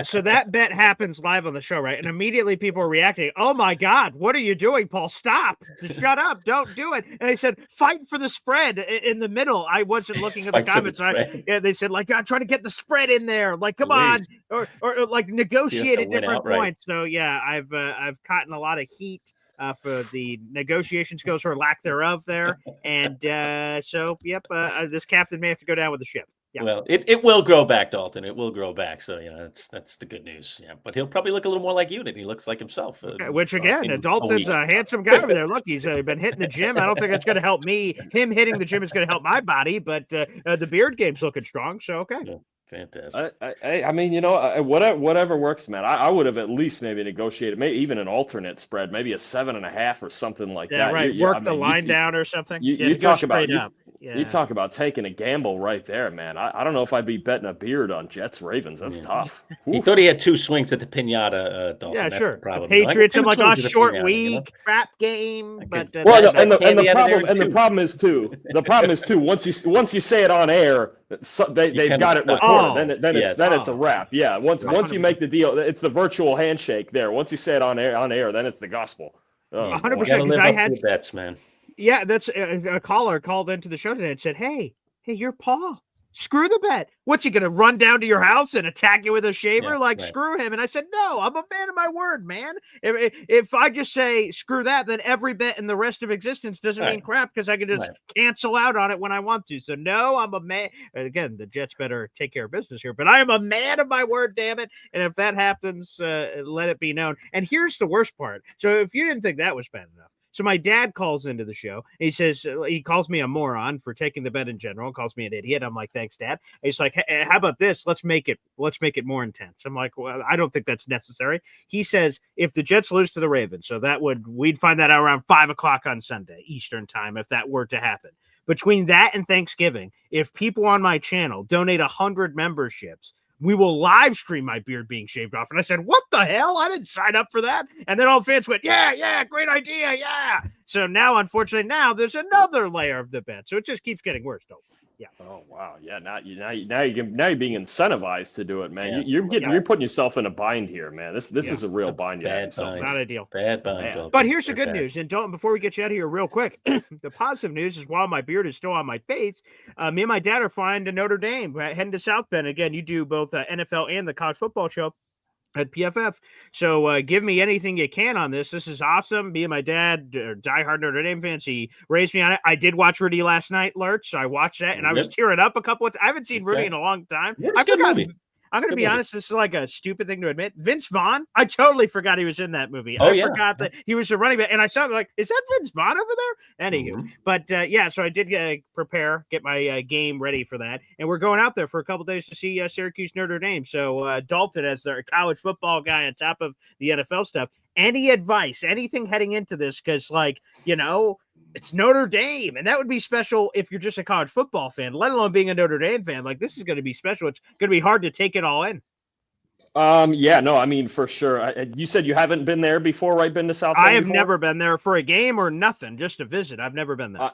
so that bet happens live on the show, right? And immediately people are reacting. Oh my God, what are you doing, Paul? Stop! Shut up! Don't do it. And they said, fight for the spread in the middle. I wasn't looking at the comments. They said like, try to get the spread in there. Like, come on, or like negotiate at different points. So yeah, I've gotten a lot of heat for the negotiation skills or lack thereof there. And this captain may have to go down with the ship. Yeah. Well, it will grow back, Dalton. It will grow back. So, that's the good news. Yeah, but he'll probably look a little more like you than he looks like himself. Which, again, Dalton's a handsome guy over there. Look, he's been hitting the gym. I don't think it's going to help me. Him hitting the gym is going to help my body, but the beard game's looking strong. So, okay. Yeah. Fantastic. I mean, whatever works, man. I would have at least maybe negotiated, maybe even an alternate spread, maybe a 7.5 or something like that. Yeah, right. Work the line down or something. You talk about you talk about taking a gamble right there, man. I don't know if I'd be betting a beard on Jets Ravens. That's tough. He thought he had 2 swings at the pinata. Dalton. Yeah, that's sure. the problem. Patriots are like a short week trap game, but the problem is too. Once you say it on air, they've got it recorded. Then it's a wrap. Yeah. Once you make the deal, it's the virtual handshake there. Once you say it on air, then it's the gospel. 100%. Because I had bets, man. Yeah, that's a caller called into the show today and said, "Hey, you're Paul. Screw the bet. What's he going to run down to your house and attack you with a shaver? Screw him." And I said, "No, I'm a man of my word, man. If I just say screw that, then every bet in the rest of existence doesn't mean crap because I can just cancel out on it when I want to. So no, I'm a man." Again, the Jets better take care of business here, but I am a man of my word, damn it. And if that happens, let it be known. And here's the worst part. So if you didn't think that was bad enough. So my dad calls into the show. He says he calls me a moron for taking the bet in general. Calls me an idiot. I'm like, thanks, Dad. And he's like, hey, how about this? Let's make it more intense. I'm like, well, I don't think that's necessary. He says if the Jets lose to the Ravens, so we'd find that out around 5:00 on Sunday Eastern time if that were to happen. Between that and Thanksgiving, if people on my channel donate 100 memberships, we will live stream my beard being shaved off. And I said, what the hell? I didn't sign up for that. And then all the fans went, yeah, great idea. Yeah. So now, unfortunately, there's another layer of the bet. So it just keeps getting worse, though. Yeah. Oh wow. Yeah. Now you're being incentivized to do it, man. Yeah. You're putting yourself in a bind here, man. This is a real bind. Bad bind. Not ideal. Bad bind. But here's the good news. And Dalton, before we get you out of here real quick, the positive news is while my beard is still on my face, me and my dad are flying to Notre Dame, heading to South Bend. Again, you do both NFL and the college football show at PFF. So give me anything you can on this. This is awesome. Me and my dad are diehard Notre Dame fans. He raised me on it. I did watch Rudy last night, Lurch. So I watched that and I was tearing up a couple of times. I haven't seen Rudy in a long time. I'm going to be honest. This is like a stupid thing to admit. Vince Vaughn, I totally forgot he was in that movie. I forgot that he was a running back. And I saw like, is that Vince Vaughn over there? Anywho, but so I did get my game ready for that. And we're going out there for a couple days to see Syracuse Notre Dame. So Dalton, as their college football guy on top of the NFL stuff, any advice, anything heading into this? Because it's Notre Dame, and that would be special if you're just a college football fan, let alone being a Notre Dame fan. Like, this is going to be special. It's going to be hard to take it all in. I mean, for sure. You said you haven't been there before, right? Been to South Bend I have before? Never been there for a game or nothing, just to visit. I've never been there.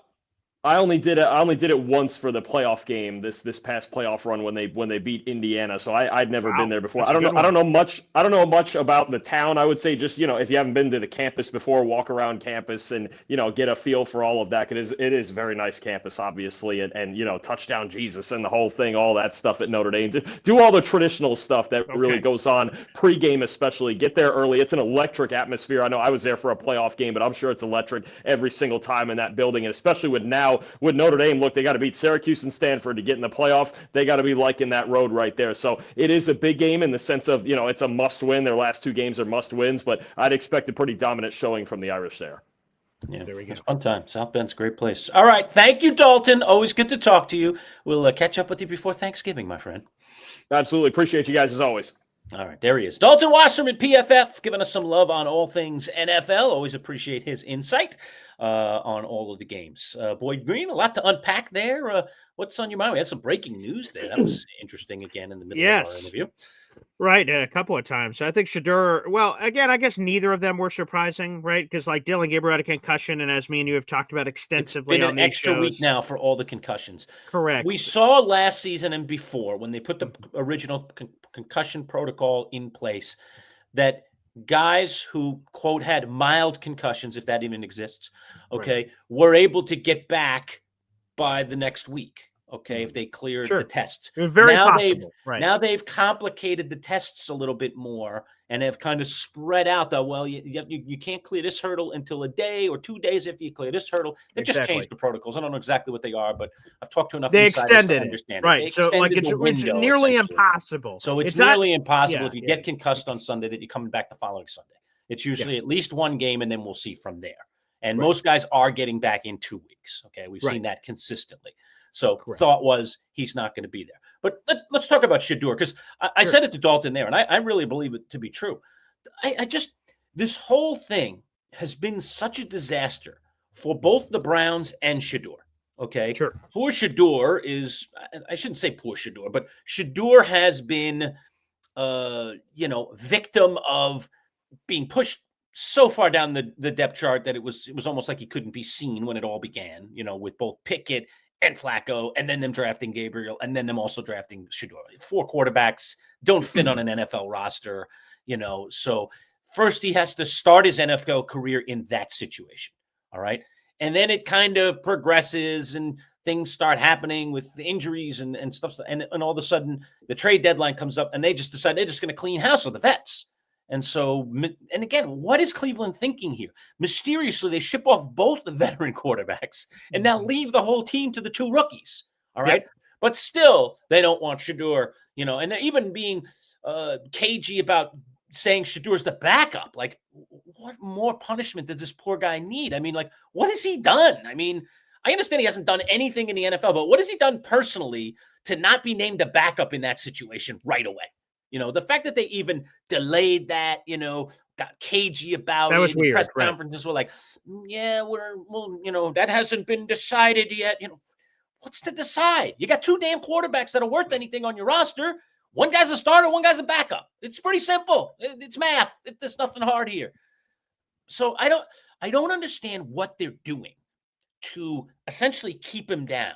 I only did it once for the playoff game this past playoff run when they beat Indiana. So I'd never been there before. I don't know much about the town. I would say just, if you haven't been to the campus before, walk around campus and, get a feel for all of that. It is a very nice campus, obviously, and touchdown Jesus and the whole thing, all that stuff at Notre Dame. Do all the traditional stuff that really goes on pregame, especially. Get there early. It's an electric atmosphere. I know I was there for a playoff game, but I'm sure it's electric every single time in that building, and especially with Notre Dame, look, they got to beat Syracuse and Stanford to get in the playoff. They got to be liking that road right there. So it is a big game in the sense of, it's a must win. Their last two games are must wins, but I'd expect a pretty dominant showing from the Irish there. Yeah, there we go. It's fun time. South Bend's a great place. All right. Thank you, Dalton. Always good to talk to you. We'll catch up with you before Thanksgiving, my friend. Absolutely. Appreciate you guys as always. All right, there he is. Dalton Wasserman, PFF, giving us some love on all things NFL. Always appreciate his insight on all of the games. Boy Green, a lot to unpack there. What's on your mind? We had some breaking news there. That was interesting again in the middle of our interview. Right, a couple of times. I think Shedeur, well, again, I guess neither of them were surprising, right? Because like Dylan Gabriel had a concussion, and as me and you have talked about extensively, it's been on an extra week now for all the concussions. Correct. We saw last season and before when they put the original concussion protocol in place that guys who, quote, had mild concussions, if that even exists, were able to get back by the next week. Okay, if they cleared the tests. It was very possible. Now they've complicated the tests a little bit more and have kind of spread out that, well, you can't clear this hurdle until a day or 2 days after you clear this hurdle. They just changed the protocols. I don't know exactly what they are, but I've talked to enough insiders to understand it. Right, so like it's nearly impossible. So it's nearly impossible if you get concussed on Sunday that you're coming back the following Sunday. It's usually at least one game, and then we'll see from there. And most guys are getting back in 2 weeks. Okay, we've seen that consistently. So thought was he's not going to be there. But let's talk about Shedeur, because I said it to Dalton there, and I really believe it to be true. This whole thing has been such a disaster for both the Browns and Shedeur. Okay. Sure. Poor Shedeur is, I shouldn't say poor Shedeur, but Shedeur has been, victim of being pushed so far down the depth chart that it was almost like he couldn't be seen when it all began, with both Pickett and Flacco, and then them drafting Gabriel, and then them also drafting Shedeur. 4 quarterbacks don't fit on an NFL roster, So first he has to start his NFL career in that situation, all right? And then it kind of progresses and things start happening with the injuries and stuff. And all of a sudden the trade deadline comes up and they just decide they're just going to clean house with the vets. And so, and again, what is Cleveland thinking here? Mysteriously, they ship off both the veteran quarterbacks and now leave the whole team to the 2 rookies. All right. But still, they don't want Shedeur, and they're even being cagey about saying Shadeur's the backup. Like, what more punishment did this poor guy need? I mean, like, what has he done? I mean, I understand he hasn't done anything in the NFL, but what has he done personally to not be named a backup in that situation right away? The fact that they even delayed that, got cagey about that was weird. Press conferences were like, that hasn't been decided yet. What's to decide? You got 2 damn quarterbacks that are worth anything on your roster. One guy's a starter, one guy's a backup. It's pretty simple. It's math. There's nothing hard here. So I don't understand what they're doing to essentially keep him down.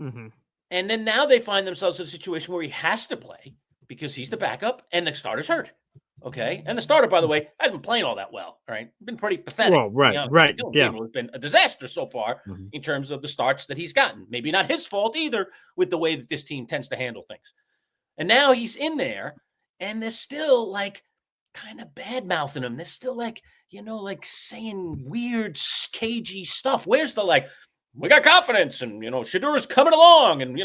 Mm-hmm. And then now they find themselves in a situation where he has to play because he's the backup and the starter's hurt. Okay. And the starter, by the way, hasn't been playing all that well. All right. Been pretty pathetic. Well, right. It's been a disaster so far in terms of the starts that he's gotten. Maybe not his fault either with the way that this team tends to handle things. And now he's in there and they're still like kind of bad mouthing him. They're still like, saying weird, cagey stuff. Where's the we got confidence and, Shedeur is coming along and,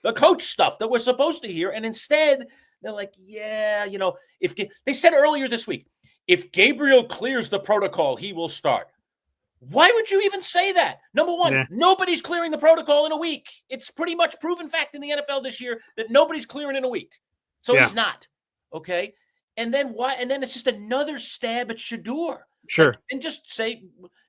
the coach stuff that we're supposed to hear. And instead they're like, if they said earlier this week, if Gabriel clears the protocol, he will start. Why would you even say that? Number one, nobody's clearing the protocol in a week. It's pretty much proven fact in the NFL this year that nobody's clearing in a week. So he's not. Okay. And then why? And then it's just another stab at Shedeur. Sure. And just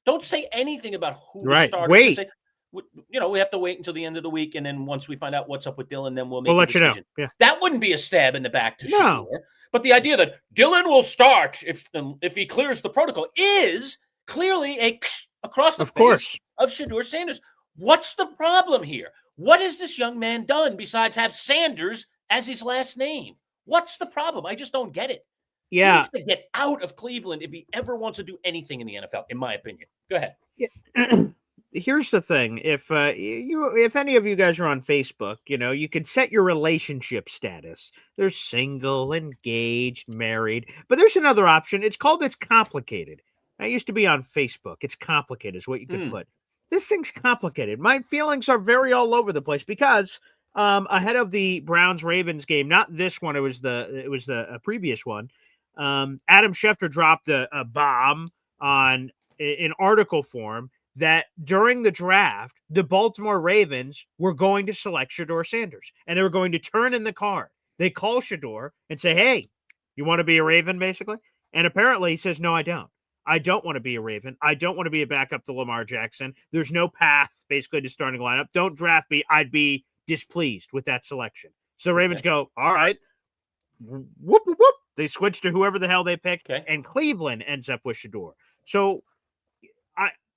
don't say anything about who started. Wait. Say, we have to wait until the end of the week. And then once we find out what's up with Dylan, then we'll let you know. Yeah. That wouldn't be a stab in the back to Shedeur. But the idea that Dylan will start if he clears the protocol is clearly across the face of Shedeur Sanders. What's the problem here? What has this young man done besides have Sanders as his last name? What's the problem? I just don't get it. He Yeah. needs to get out of Cleveland if he ever wants to do anything in the NFL, in my opinion. Go ahead. Here's the thing: if any of you guys are on Facebook, you can set your relationship status. There's single, engaged, married, but there's another option. It's complicated. I used to be on Facebook. It's complicated is what you could put. This thing's complicated. My feelings are very all over the place because ahead of the Browns Ravens game, not this one, it was the previous one. Adam Schefter dropped a bomb in article form that during the draft, the Baltimore Ravens were going to select Shedeur Sanders, and they were going to turn in the card. They call Shedeur and say, hey, you want to be a Raven, basically? And apparently he says, no, I don't. I don't want to be a Raven. I don't want to be a backup to Lamar Jackson. There's no path, basically, to starting lineup. Don't draft me. I'd be displeased with that selection. So the Ravens go, all right. Whoop, whoop, whoop. They switch to whoever the hell they pick, and Cleveland ends up with Shedeur. So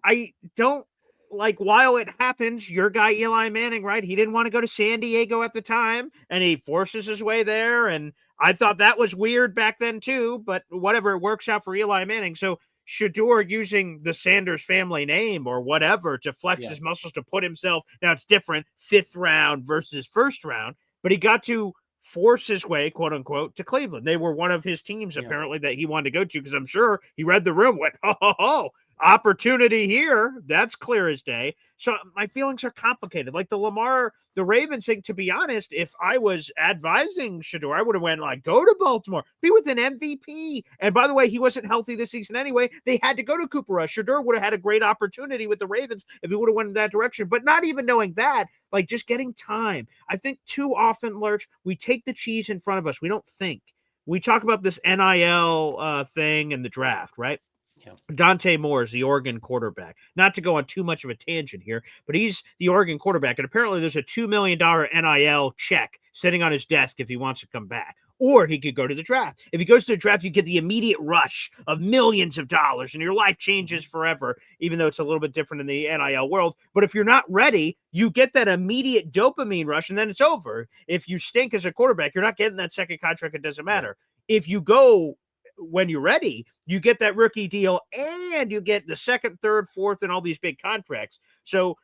I don't like, while it happens, your guy Eli Manning, right? He didn't want to go to San Diego at the time, and he forces his way there. And I thought that was weird back then too, but whatever, it works out for Eli Manning. So Shedeur using the Sanders family name or whatever to flex his muscles to put himself, now it's different, 5th round versus 1st round, but he got to force his way, quote unquote, to Cleveland. They were one of his teams apparently that he wanted to go to, because I'm sure he read the room, went, oh, opportunity here. That's clear as day. So my feelings are complicated. Like the Ravens thing, to be honest, if I was advising Shedeur, I would have went like, go to Baltimore, be with an MVP. And by the way, he wasn't healthy this season anyway. They had to go to Cooper Rush. Shedeur would have had a great opportunity with the Ravens if he would have went in that direction. But not even knowing that, like just getting time. I think too often, Lurch, we take the cheese in front of us. We don't think. We talk about this NIL thing and the draft, right? Yeah. Dante Moore is the Oregon quarterback. Not to go on too much of a tangent here, but he's the Oregon quarterback. And apparently there's a $2 million NIL check sitting on his desk if he wants to come back. Or he could go to the draft. If he goes to the draft, you get the immediate rush of millions of dollars and your life changes forever, even though it's a little bit different in the NIL world. But if you're not ready, you get that immediate dopamine rush and then it's over. If you stink as a quarterback, you're not getting that second contract. It doesn't matter. If you go when you're ready, you get that rookie deal and you get the 2nd, 3rd, 4th, and all these big contracts. So,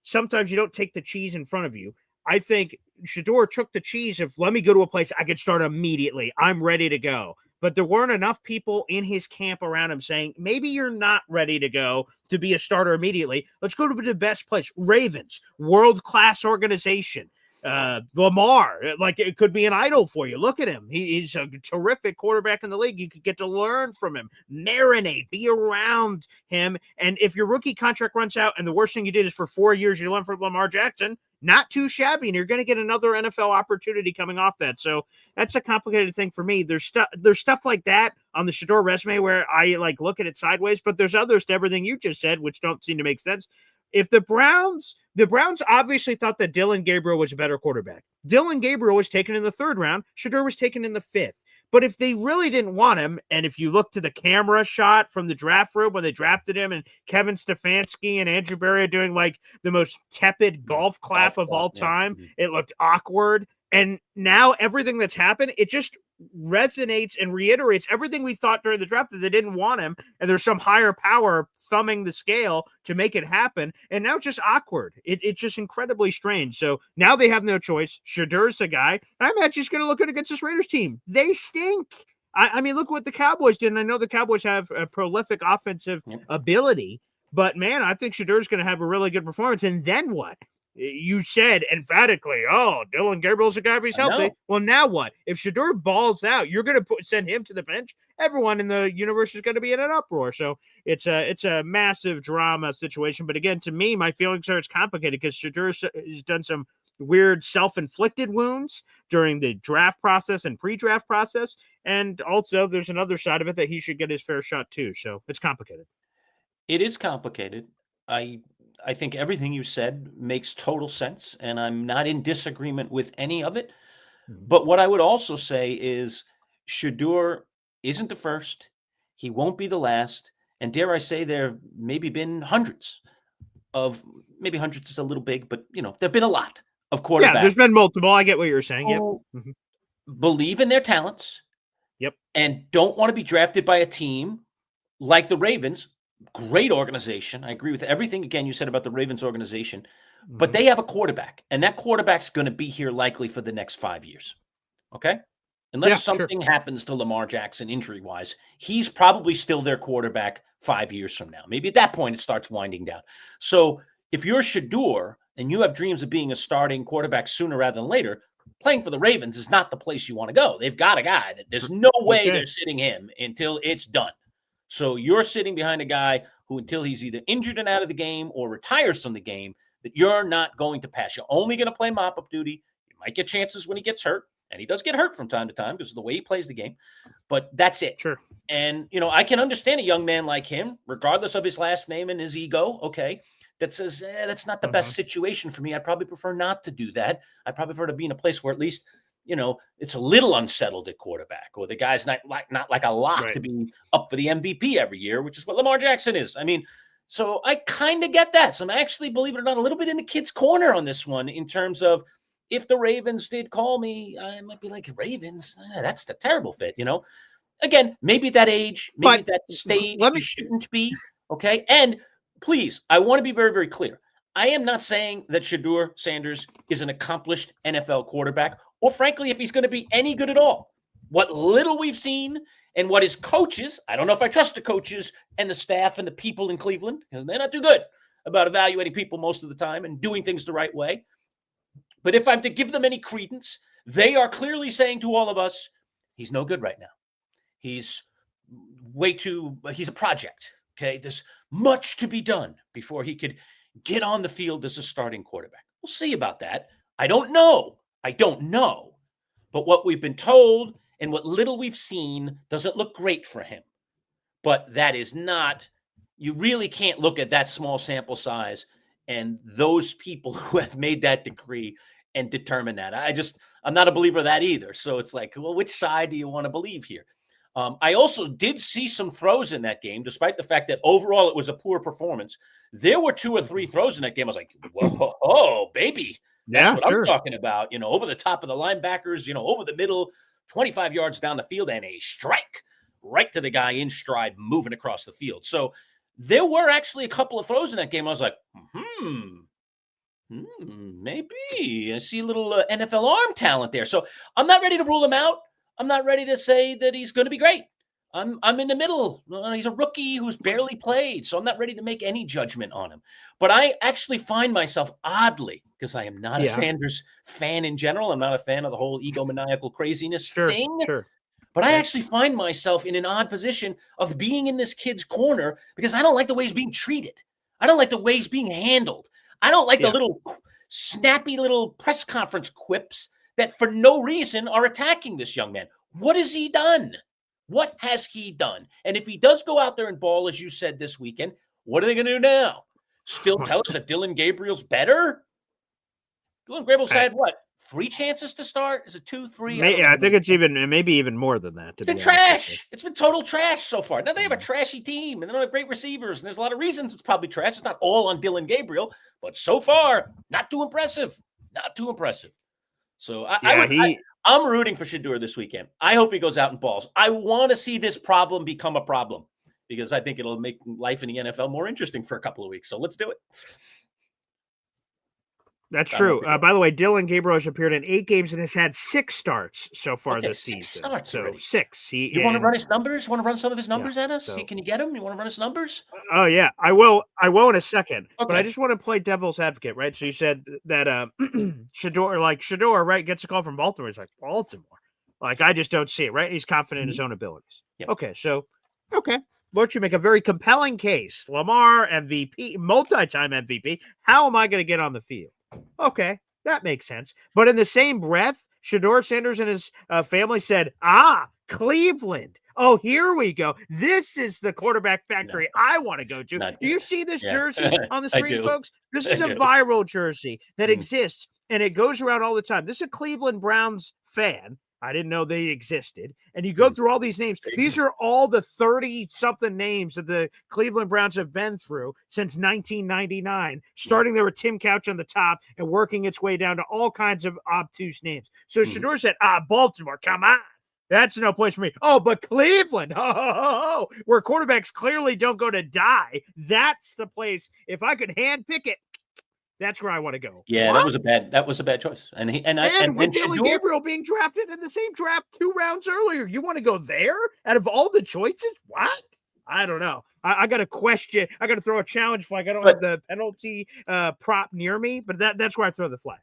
sometimes you don't take the cheese in front of you. I think Shedeur took the cheese of, let me go to a place I could start immediately. I'm ready to go. But there weren't enough people in his camp around him saying, maybe you're not ready to go to be a starter immediately. Let's go to the best place. Ravens, world-class organization. Lamar, like it could be an idol for you. Look at him. He's a terrific quarterback in the league. You could get to learn from him, marinate, be around him. And if your rookie contract runs out and the worst thing you did is for 4 years, you learn from Lamar Jackson, not too shabby. And you're going to get another NFL opportunity coming off that. So that's a complicated thing for me. There's stuff like that on the Shedeur resume where I like look at it sideways, but there's others to everything you just said, which don't seem to make sense. If the Browns obviously thought that Dillon Gabriel was a better quarterback. Dillon Gabriel was taken in the 3rd round. Shedeur was taken in the 5th. But if they really didn't want him, and if you look to the camera shot from the draft room when they drafted him, and Kevin Stefanski and Andrew Berry doing like the most tepid golf clap of all time, it looked awkward. And now everything that's happened, it just resonates and reiterates everything we thought during the draft, that they didn't want him and there's some higher power thumbing the scale to make it happen. And now it's just awkward. It's just incredibly strange. So now they have no choice. Shedeur's the guy. And I imagine he's going to look good against this Raiders team. They stink. I mean, look what the Cowboys did. And I know the Cowboys have a prolific offensive ability, but man, I think Shedeur's going to have a really good performance. And then what? You said emphatically, oh, Dillon Gabriel's a guy if he's healthy. Well, now what? If Shedeur balls out, you're going to send him to the bench. Everyone in the universe is going to be in an uproar. So it's a massive drama situation. But again, to me, my feelings are it's complicated because Shedeur has done some weird self-inflicted wounds during the draft process and pre-draft process. And also there's another side of it that he should get his fair shot too. So it's complicated. It is complicated. I think everything you said makes total sense, and I'm not in disagreement with any of it. But what I would also say is Shedeur isn't the first. He won't be the last. And dare I say, there have maybe been hundreds of maybe hundreds is a little big, but there've been a lot of quarterbacks. Yeah, there's been multiple. I get what you're saying. Yep. Mm-hmm. Believe in their talents. Yep. And don't want to be drafted by a team like the Ravens. Great organization. I agree with everything, again, you said about the Ravens organization. But they have a quarterback, and that quarterback's going to be here likely for the next 5 years. Okay? Unless something happens to Lamar Jackson injury-wise, he's probably still their quarterback 5 years from now. Maybe at that point it starts winding down. So if you're Shedeur and you have dreams of being a starting quarterback sooner rather than later, playing for the Ravens is not the place you want to go. They've got a guy that there's no way they're sitting him until it's done. So you're sitting behind a guy who, until he's either injured and out of the game or retires from the game, that you're not going to pass. You're only going to play mop-up duty. You might get chances when he gets hurt, and he does get hurt from time to time because of the way he plays the game. But that's it. Sure. And, I can understand a young man like him, regardless of his last name and his ego, that says, that's not the best situation for me. I'd probably prefer not to do that. I'd probably prefer to be in a place where at least, it's a little unsettled at quarterback, or the guy's not like a lock to be up for the MVP every year, which is what Lamar Jackson is. I mean, so I kind of get that. So I'm actually, believe it or not, a little bit in the kid's corner on this one in terms of if the Ravens did call me, I might be like, Ravens, that's the terrible fit, Again, maybe at that age, maybe at that stage, you shouldn't be, okay? And please, I want to be very, very clear. I am not saying that Shedeur Sanders is an accomplished NFL quarterback, or frankly, if he's going to be any good at all. What little we've seen and what his coaches, I don't know if I trust the coaches and the staff and the people in Cleveland, because they're not too good about evaluating people most of the time and doing things the right way. But if I'm to give them any credence, they are clearly saying to all of us, he's no good right now. He's he's a project, okay? There's much to be done before he could get on the field as a starting quarterback. We'll see about that. I don't know. But what we've been told and what little we've seen doesn't look great for him. But that is not, you really can't look at that small sample size and those people who have made that decree and determine that. I'm not a believer of that either. So it's like, well, which side do you want to believe here? I also did see some throws in that game, despite the fact that overall it was a poor performance. There were 2 or 3 throws in that game. I was like, whoa, baby. That's what I'm talking about. Over the top of the linebackers, over the middle, 25 yards down the field, and a strike right to the guy in stride moving across the field. So there were actually a couple of throws in that game. I was like, maybe I see a little NFL arm talent there. So I'm not ready to rule him out. I'm not ready to say that he's going to be great. I'm in the middle. He's a rookie who's barely played, so I'm not ready to make any judgment on him. But I actually find myself oddly, because I am not a Sanders fan in general. I'm not a fan of the whole egomaniacal craziness thing. Sure. But I actually find myself in an odd position of being in this kid's corner because I don't like the way he's being treated. I don't like the way he's being handled. I don't like the little snappy little press conference quips that for no reason are attacking this young man. What has he done? What has he done? And if he does go out there and ball, as you said this weekend, what are they going to do now? Still tell us that Dylan Gabriel's better? Dylan Gabriel's had what? 3 chances to start? Is it 2, 3? I think it's maybe even more than that. It's been trash. It's been total trash so far. Now they have a trashy team and they don't have great receivers. And there's a lot of reasons it's probably trash. It's not all on Dylan Gabriel, but so far, not too impressive. Not too impressive. So I'm rooting for Shedeur this weekend. I hope he goes out and balls. I want to see this problem become a problem because I think it'll make life in the NFL more interesting for a couple of weeks. So let's do it. That's true. By the way, Dylan Gabriel has appeared in 8 games and has had 6 starts so far this season. 6 starts so already. 6. You want to run his numbers? Want to run some of his numbers at us? Can you get him? You want to run his numbers? Oh yeah, I will in a second. Okay. But I just want to play devil's advocate, right? So you said that Shedeur, right, gets a call from Baltimore. He's like, Baltimore. Like, I just don't see it, right? He's confident in his own abilities. Yep. Okay. Lord, you make a very compelling case. Lamar, MVP, multi-time MVP. How am I going to get on the field? Okay, that makes sense. But in the same breath, Shedeur Sanders and his family said, Cleveland. Oh, here we go. This is the quarterback factory I want to go to. Do you see this jersey on the screen, folks? This is a viral jersey that exists, and it goes around all the time. This is a Cleveland Browns fan. I didn't know they existed. And you go through all these names. These are all the 30-something names that the Cleveland Browns have been through since 1999, starting there with Tim Couch on the top and working its way down to all kinds of obtuse names. So Shador said, Baltimore, come on. That's no place for me. Oh, but Cleveland, where quarterbacks clearly don't go to die. That's the place. If I could handpick it, that's where I want to go. Yeah, what? that was a bad choice. And with Dylan Gabriel being drafted in the same draft 2 rounds earlier, you want to go there out of all the choices? What? I don't know. I got a question. I got to throw a challenge flag. I don't have the penalty prop near me, but that's where I throw the flag.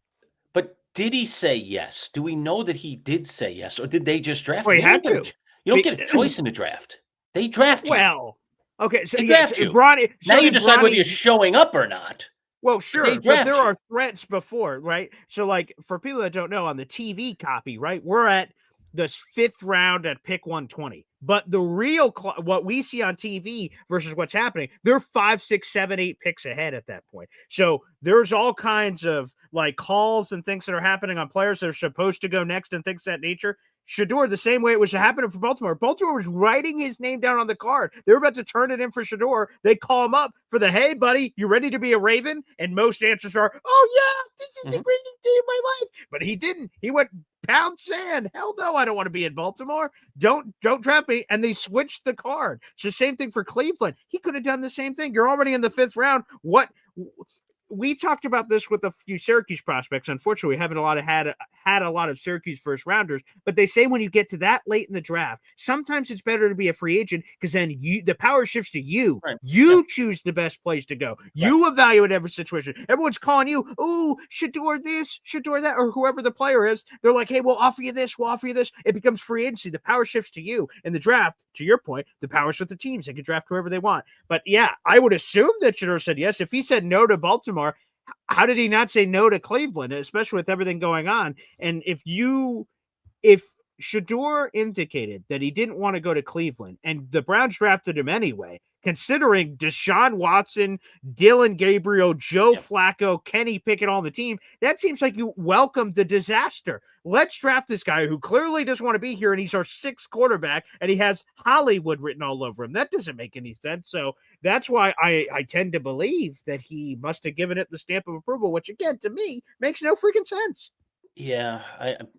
But did he say yes? Do we know that he did say yes, or did they just draft him? He had to. You don't get a choice in the draft. They draft you. Well, okay. So they draft you. Now you decide whether you're showing up or not. Well, sure, but there are threats before, right? So, like, for people that don't know, on the TV copy, right, we're at the 5th round at pick 120. But the real what we see on TV versus what's happening, they're 5, 6, 7, 8 picks ahead at that point. So there's all kinds of like calls and things that are happening on players that are supposed to go next and things of that nature. Shador, the same way it was happening for Baltimore. Baltimore was writing his name down on the card. They were about to turn it in for Shador. They call him up for the, hey, buddy, you ready to be a Raven? And most answers are, oh, yeah, this is the greatest day of my life. But he didn't. He went pound sand. Hell no, I don't want to be in Baltimore. Don't draft me. And they switched the card. So same thing for Cleveland. He could have done the same thing. You're already in the 5th round. What? We talked about this with a few Syracuse prospects. Unfortunately, we haven't had a lot of Syracuse first rounders, but they say when you get to that late in the draft, sometimes it's better to be a free agent because then the power shifts to you. Right. You choose the best place to go. Right. You evaluate every situation. Everyone's calling you, ooh, Shador this, Shador that, or whoever the player is. They're like, hey, we'll offer you this, we'll offer you this. It becomes free agency. The power shifts to you. In the draft, to your point, the power's with the teams. They can draft whoever they want. But yeah, I would assume that Shador said yes. If he said no to Baltimore, how did he not say no to Cleveland, especially with everything going on? And if Shador indicated that he didn't want to go to Cleveland and the Browns drafted him anyway, considering Deshaun Watson, Dylan Gabriel, Joe Flacco, Kenny Pickett on the team, that seems like you welcomed the disaster. Let's draft this guy who clearly doesn't want to be here, and he's our 6th quarterback, and he has Hollywood written all over him. That doesn't make any sense. So that's why I tend to believe that he must have given it the stamp of approval, which, again, to me, makes no freaking sense. Yeah,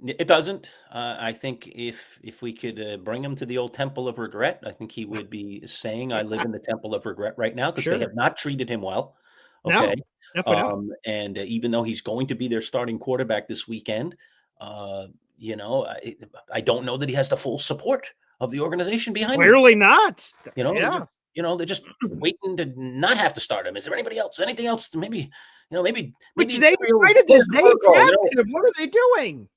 it doesn't. I think if we could bring him to the old temple of regret, I think he would be saying, "I live in the temple of regret right now," because they have not treated him well. Okay, no, definitely not. And even though he's going to be their starting quarterback this weekend, I don't know that he has the full support of the organization behind him. Clearly not. They're just waiting to not have to start him. Is there anybody else? Anything else? Maybe. Which they invited this. They drafted him. What are they doing?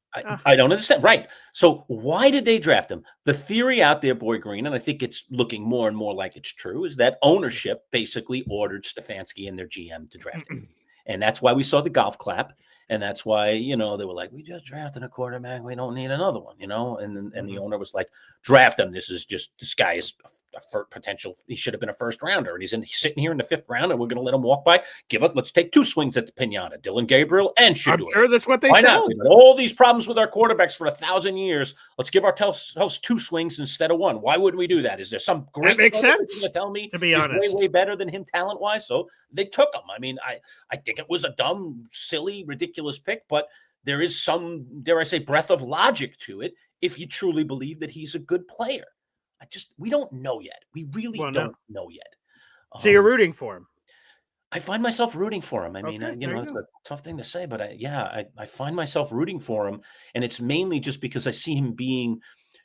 I don't understand. Right. So why did they draft him? The theory out there, Boy Green, and I think it's looking more and more like it's true, is that ownership basically ordered Stefanski and their GM to draft him. And that's why we saw the golf clap. And that's why, they were like, we just drafted a quarterback. We don't need another one, and the owner was like, draft him. This guy is a potential. He should have been a first rounder. And he's sitting here in the 5th round, and we're going to let him walk by. Let's take 2 swings at the pinata, Dylan Gabriel and Shador. I'm sure that's what they said. Not? We've had all these problems with our quarterbacks for 1,000 years. Let's give ourselves 2 swings instead of 1. Why wouldn't we do that? Is there some great that makes sense to tell me? To be honest, way better than him talent-wise. So they took him. I mean, I think it was a dumb, silly, ridiculous pick, but there is some, dare I say, breath of logic to it if you truly believe that he's a good player. We don't know yet. We really don't know yet. So you're rooting for him? I find myself rooting for him. I mean, it's a tough thing to say, but I find myself rooting for him. And it's mainly just because I see him being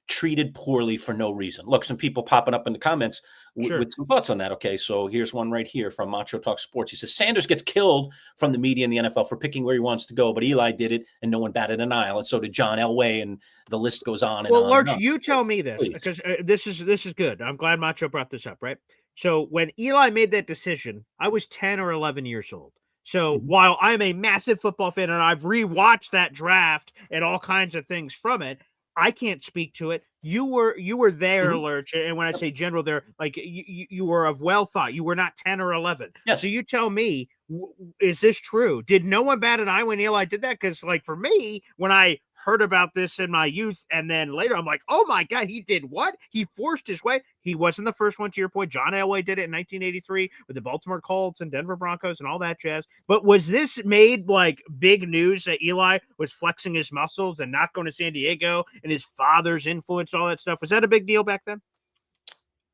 treated poorly for no reason. Look, some people popping up in the comments with some thoughts on that. Okay, so here's one right here from Macho Talk Sports. He says, Sanders gets killed from the media in the NFL for picking where he wants to go, but Eli did it, and no one batted an eye, and so did John Elway, and the list goes on and on. Well, Lurch, you tell me this, because this is good. I'm glad Macho brought this up, right? So when Eli made that decision, I was 10 or 11 years old. So while I'm a massive football fan and I've rewatched that draft and all kinds of things from it, I can't speak to it. You were there, Lurch, and when I say general there, like you were of well thought. You were not 10 or 11. Yes. So you tell me, Is this true? Did no one bat an eye when Eli did that? Because, like, for me, when I heard about this in my youth and then later, I'm like, oh my God, he did what? He forced his way. He wasn't the first one, to your point. John Elway did it in 1983 with the Baltimore Colts and Denver Broncos and all that jazz. But was this made like big news that Eli was flexing his muscles and not going to San Diego and his father's influence and all that stuff? Was that a big deal back then?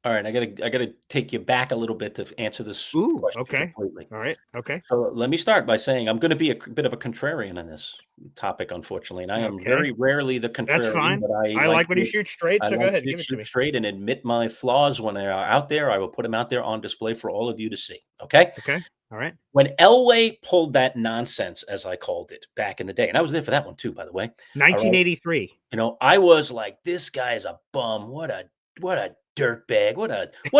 All right, I gotta take you back a little bit to answer this question Okay. completely. All right. Okay. So let me start by saying I'm going to be a bit of a contrarian on this topic, unfortunately, and I am very rarely the contrarian. That's fine. But I like when you shoot straight, so go ahead, give it to me. Straight and admit my flaws when they are out there. I will put them out there on display for all of you to see. Okay. Okay. All right. When Elway pulled that nonsense, as I called it back in the day, and I was there for that one too, by the way. 1983. Right? You know, I was like, this guy's a bum. What a dirtbag. What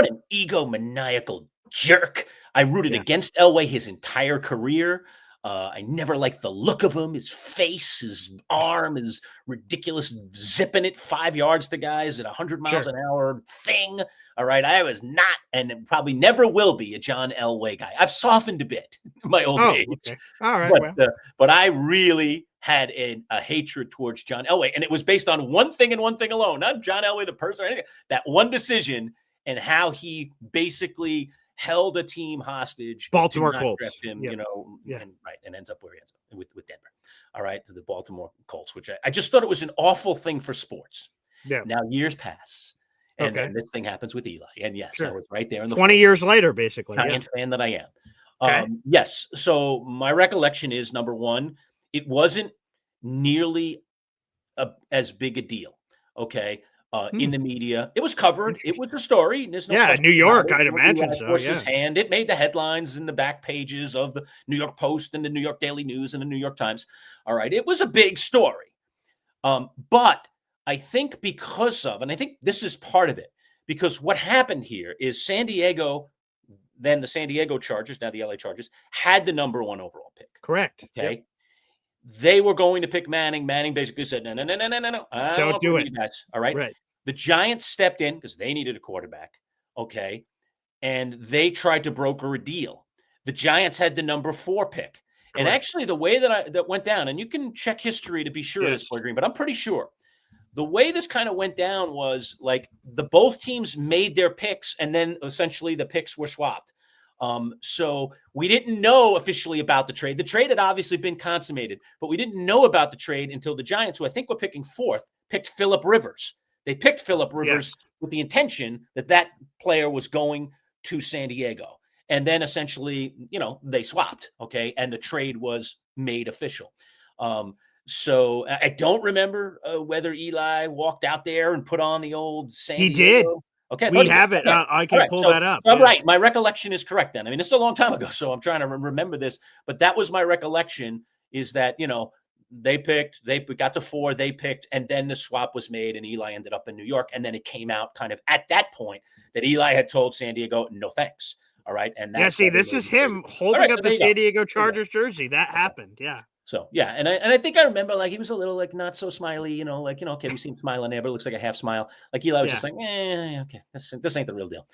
an egomaniacal jerk. I rooted against Elway his entire career. I never liked the look of him, his face, his arm, his ridiculous zipping it 5 yards to guys at 100 miles an hour thing. All right. I was not, and probably never will be, a John Elway guy. I've softened a bit in my old age. Okay. All right. But I really had a hatred towards John Elway. And it was based on one thing and one thing alone, not John Elway, the person or anything. That one decision and how he basically held a team hostage. Baltimore Colts. Him, and ends up where he ends up with Denver. All right, to the Baltimore Colts, which I just thought it was an awful thing for sports. Yeah. Now years pass, and then this thing happens with Eli. And yes, I was right there in the 20 years later, basically. Giant fan that I am. Yes. So my recollection is, number one, it wasn't nearly as big a deal. Okay. In the media, it was covered. It was a story. There's no New York, I'd imagine so. His hand. It made the headlines in the back pages of the New York Post and the New York Daily News and the New York Times. All right, it was a big story. But I think because of, and I think this is part of it, because what happened here is San Diego, then the San Diego Chargers, now the LA Chargers, had the number 1 overall pick. Correct. Okay. Yep. They were going to pick Manning. Manning basically said, no. Don't do it. All right. Right. The Giants stepped in because they needed a quarterback. Okay. And they tried to broker a deal. The Giants had the number 4 pick. Correct. And actually the way that went down, and you can check history to be sure of this, Boy Green, but I'm pretty sure the way this kind of went down was like both teams made their picks and then essentially the picks were swapped. So we didn't know officially about the trade. The trade had obviously been consummated, but we didn't know about the trade until the Giants, who I think were picking 4th, picked Phillip Rivers. They picked Phillip Rivers with the intention that player was going to San Diego. And then essentially, they swapped. Okay. And the trade was made official. So I don't remember whether Eli walked out there and put on the old San Diego. He did. Okay, we have it. I can pull that up. I'm right. My recollection is correct then. I mean, it's a long time ago, so I'm trying to remember this. But that was my recollection, is that, they got to 4, they picked, and then the swap was made, and Eli ended up in New York. And then it came out kind of at that point that Eli had told San Diego, no thanks. All right. And that's this is him holding up the San Diego Chargers jersey. That happened. Yeah. So, and I think I remember, like, he was a little, like, not so smiley, okay, we see him smiling there, but it looks like a half smile. Like, Eli was just like, okay, this ain't the real deal.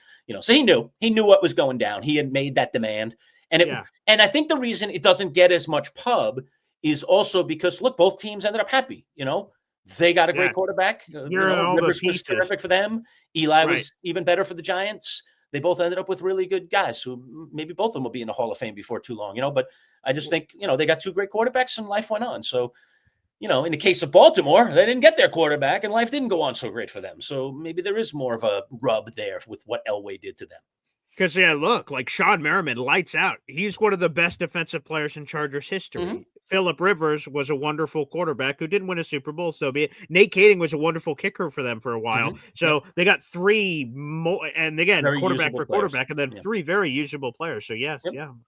So he knew what was going down. He had made that demand. And and I think the reason it doesn't get as much pub is also because, look, both teams ended up happy. They got a great quarterback. Rivers was terrific for them. Eli was even better for the Giants. They both ended up with really good guys who maybe both of them will be in the Hall of Fame before too long, but I just think, they got 2 great quarterbacks and life went on. So, in the case of Baltimore, they didn't get their quarterback and life didn't go on so great for them. So maybe there is more of a rub there with what Elway did to them. Because, look, like Sean Merriman, lights out. He's one of the best defensive players in Chargers history. Mm-hmm. Phillip Rivers was a wonderful quarterback who didn't win a Super Bowl, so be it. Nate Kading was a wonderful kicker for them for a while. Mm-hmm. So they got 3 more, and again, very quarterback for quarterback, and then 3 very usable players. So,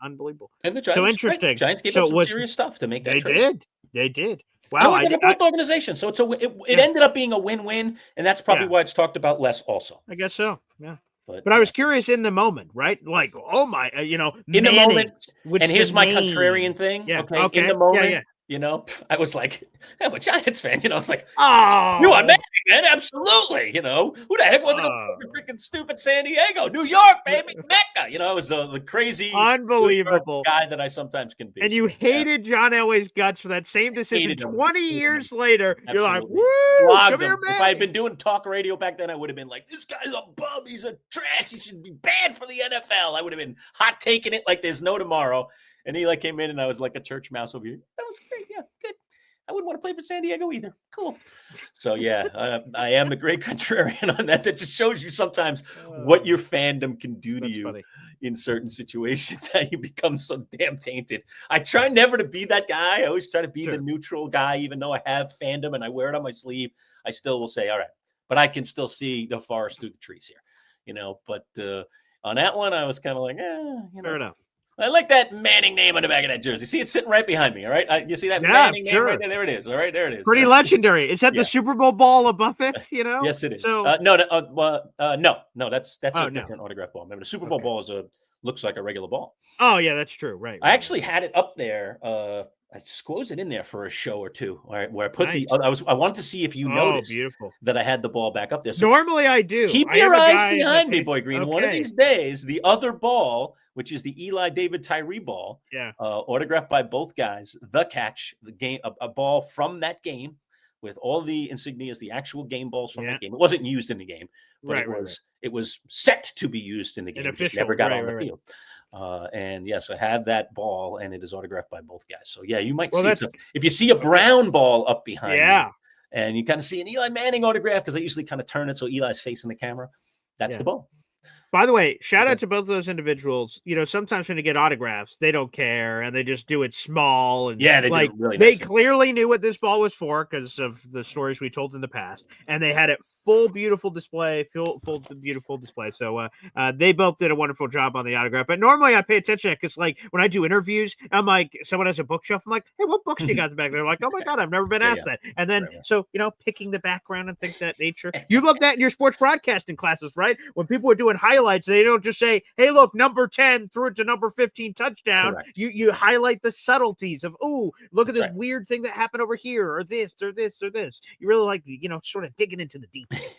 unbelievable. And the Giants, so interesting. Giants gave up some serious stuff to make that trade. They did. Wow. They're both organizations. So it ended up being a win-win, and that's probably why it's talked about less also. I guess so, yeah. But I was curious in the moment, right? Like, oh my, in the moment. And here's my contrarian thing. Yeah. Okay. In the moment, You know, I was like, I'm a Giants fan. You know, I was like, Oh, you are mad, man. Absolutely. You know, who the heck wasn't going to freaking stupid San Diego, New York, baby, Mecca? You know, I was the crazy New York unbelievable. guy that I sometimes can be. And you So, yeah, hated John Elway's guts for that same decision. hated him. 20 Hated him. years later, you're like, Absolutely. woo, Flogged come here, him. man. If I had been doing talk radio back then, I would have been like, this guy's a bum. He's a trash. He should be banned for the NFL. I would have been hot taking it like there's no tomorrow. And he came in and I was like a church mouse over here. That was great. Yeah, good. I wouldn't want to play for San Diego either. Cool. So, yeah, I am the great contrarian on that. That just shows you sometimes what your fandom can do to you in certain situations, how you become so damn tainted. I try never to be that guy. I always try to be the neutral guy, even though I have fandom and I wear it on my sleeve. I still will say, all right, but I can still see the forest through the trees here, you know. But on that one, I was kind of like, fair enough. I like that Manning name on the back of that jersey. See, it's sitting right behind me. All right, you see that Manning name right there? There it is. All right, there it is. Pretty legendary. Is that the Super Bowl ball above it? You know? Yes, it is. So no, that's a different autograph ball. Remember, the Super Bowl ball looks like a regular ball. Oh yeah, that's true. Right. I actually had it up there. I squoze it in there for a show or two. All right, where I put I wanted to see if you noticed that I had the ball back up there. So normally I do. Keep your eyes behind me, Boy Green. Okay. One of these days, the other ball, which is the Eli David Tyree ball, autographed by both guys, the catch, the game, a ball from that game with all the insignias, the actual game balls from that game. It wasn't used in the game, but it was set to be used in the game. It just never got on the field. And yes, I have that ball, and it is autographed by both guys. So yeah, you might see if you see a brown ball up behind you, and you kind of see an Eli Manning autograph, because I usually kind of turn it so Eli's facing the camera. That's the ball. By the way, shout out to both of those individuals. You know, sometimes when you get autographs, they don't care and they just do it small. And they do it really they nice. Clearly knew what this ball was for because of the stories we told in the past, and they had it full beautiful display. So they both did a wonderful job on the autograph. But normally I pay attention because, like, when I do interviews, I'm like, someone has a bookshelf. I'm like, hey, what books do you got in the back? They're like, oh my god, I've never been asked that. And then so picking the background and things of that nature. You love that in your sports broadcasting classes, right? When people are doing highlights, they don't just say, hey, look, number 10 threw it to number 15 touchdown. Correct. You highlight the subtleties of, look at this weird thing that happened over here, or this, or this, or this. You really like, sort of digging into the details.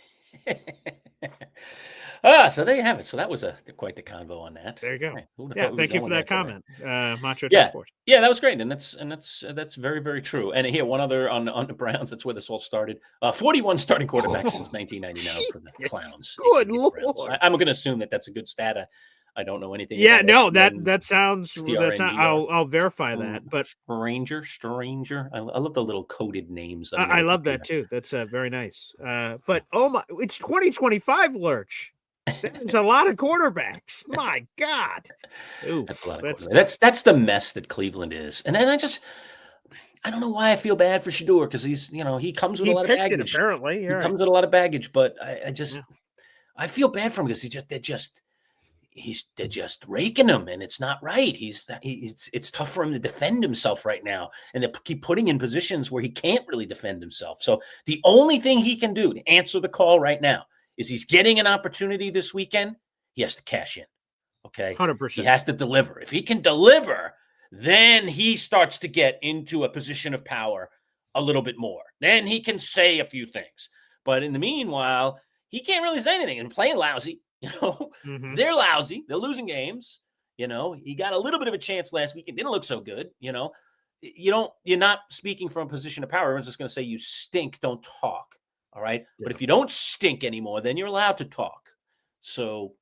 So there you have it. So that was quite the convo on that. There you go. Hey, thank you for that comment, Macho. Yeah, that was great, and that's very, very true. And here, one other on the Browns. That's where this all started. 41 starting quarterbacks since 1999 for the Clowns. Good Lord. I'm going to assume that that's a good stat. I don't know anything. Yeah, about that sounds. I'll verify that. But Stranger. I love the little coded names. I love that too. That's very nice. But it's 2025, Lurch. There's a lot of quarterbacks. My God, that's a lot of quarterbacks. That's the mess that Cleveland is. And then I don't know why I feel bad for Shador, because he's he comes with a lot of baggage. Apparently, he comes with a lot of baggage, but I feel bad for him because they're just raking him, and it's not right. It's tough for him to defend himself right now, and they keep putting in positions where he can't really defend himself. So the only thing he can do to answer the call right now is he's getting an opportunity this weekend. He has to cash in. Okay, 100%. He has to deliver. If he can deliver, then he starts to get into a position of power a little bit more. Then he can say a few things. But in the meanwhile, he can't really say anything and playing lousy. They're lousy. They're losing games. He got a little bit of a chance last week. It didn't look so good. You're not speaking from a position of power. Everyone's just going to say you stink. Don't talk. All right. Yeah. But if you don't stink anymore, then you're allowed to talk. So,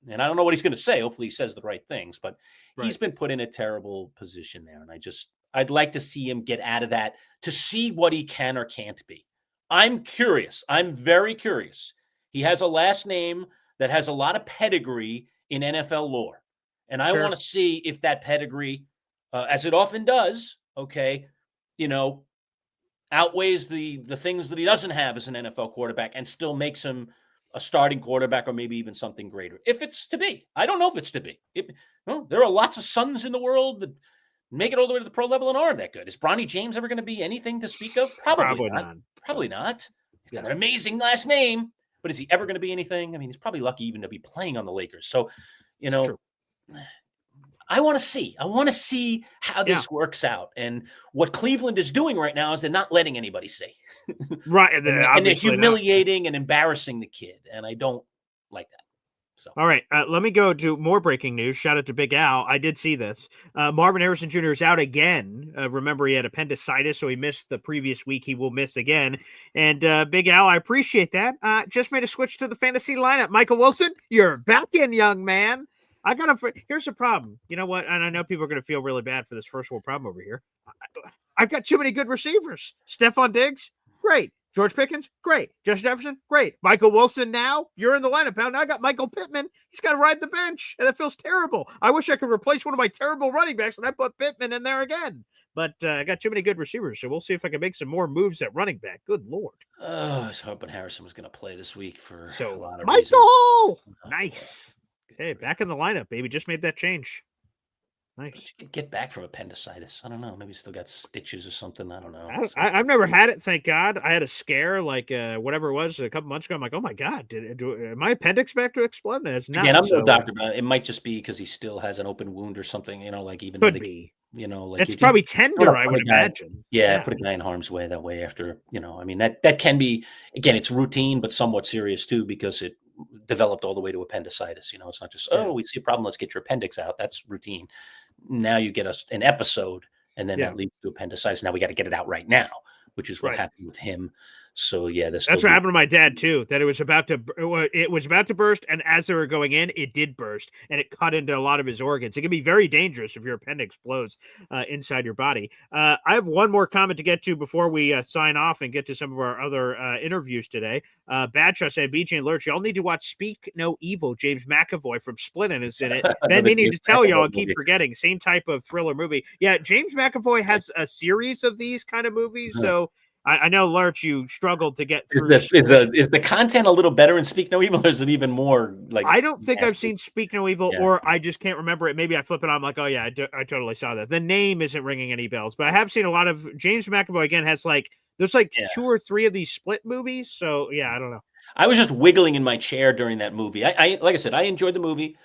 and I don't know what he's going to say. Hopefully he says the right things, but he's been put in a terrible position there. And I'd like to see him get out of that to see what he can or can't be. I'm curious. I'm very curious. He has a last name that has a lot of pedigree in NFL lore. And I want to see if that pedigree, as it often does, outweighs the things that he doesn't have as an NFL quarterback and still makes him a starting quarterback or maybe even something greater. If it's to be. I don't know if it's to be. There are lots of sons in the world that make it all the way to the pro level and aren't that good. Is Bronny James ever going to be anything to speak of? Probably not. He's got an amazing last name. But is he ever going to be anything? I mean, he's probably lucky even to be playing on the Lakers. So, I want to see how this works out. And what Cleveland is doing right now is they're not letting anybody see. Right. And they're humiliating and embarrassing the kid. And I don't like that. So. All right, let me go to more breaking news. Shout out to Big Al. I did see this. Marvin Harrison Jr. is out again. Remember, he had appendicitis, so he missed the previous week. He will miss again. And Big Al, I appreciate that. Just made a switch to the fantasy lineup. Michael Wilson, you're back in, young man. Here's the problem. You know what? And I know people are going to feel really bad for this first world problem over here. I've got too many good receivers. Stephon Diggs, great. George Pickens, great. Justin Jefferson, great. Michael Wilson, now you're in the lineup. Now I got Michael Pittman. He's got to ride the bench, and that feels terrible. I wish I could replace one of my terrible running backs, and I put Pittman in there again. But I got too many good receivers, so we'll see if I can make some more moves at running back. Good Lord. I was hoping Harrison was going to play this week for a lot of Michael! reasons. Nice. Hey, back in the lineup, baby. Just made that change. Nice. Get back from appendicitis. I don't know. Maybe still got stitches or something. I don't know. I've never had it, thank God. I had a scare, like whatever it was, a couple months ago. I'm like, oh my God, did my appendix back to explode? And it's not. Again, I'm no doctor, but it might just be because he still has an open wound or something. You know, like even could be. You know, like it's probably tender, I would imagine. Yeah, put a guy in harm's way that way after. You know, I mean that can be, again, it's routine, but somewhat serious too because it developed all the way to appendicitis. You know, it's not just we see a problem, let's get your appendix out. That's routine. Now you get an episode, and then that leads to appendicitis. Now we got to get it out right now, which is what happened with him. So yeah, that's what happened to my dad too. That it was about to burst, and as they were going in, it did burst, and it cut into a lot of his organs. It can be very dangerous if your appendix blows inside your body. I have one more comment to get to before we sign off and get to some of our other interviews today. Badshaw said, BJ and Lurch, y'all need to watch Speak No Evil. James McAvoy from Splittin' is in it. Ben, we need to tell y'all, I keep forgetting, same type of thriller movie. Yeah, James McAvoy has a series of these kind of movies, so I know, Lurch, you struggled to get through. Is the content a little better in Speak No Evil, or is it even more like? I don't think I've seen Speak No Evil, or I just can't remember it. Maybe I flip it on. I'm like, oh yeah, I totally saw that. The name isn't ringing any bells, but I have seen a lot of James McAvoy. Again, has there's 2 or 3 of these split movies. So yeah, I don't know. I was just wiggling in my chair during that movie. I like I said, I enjoyed the movie.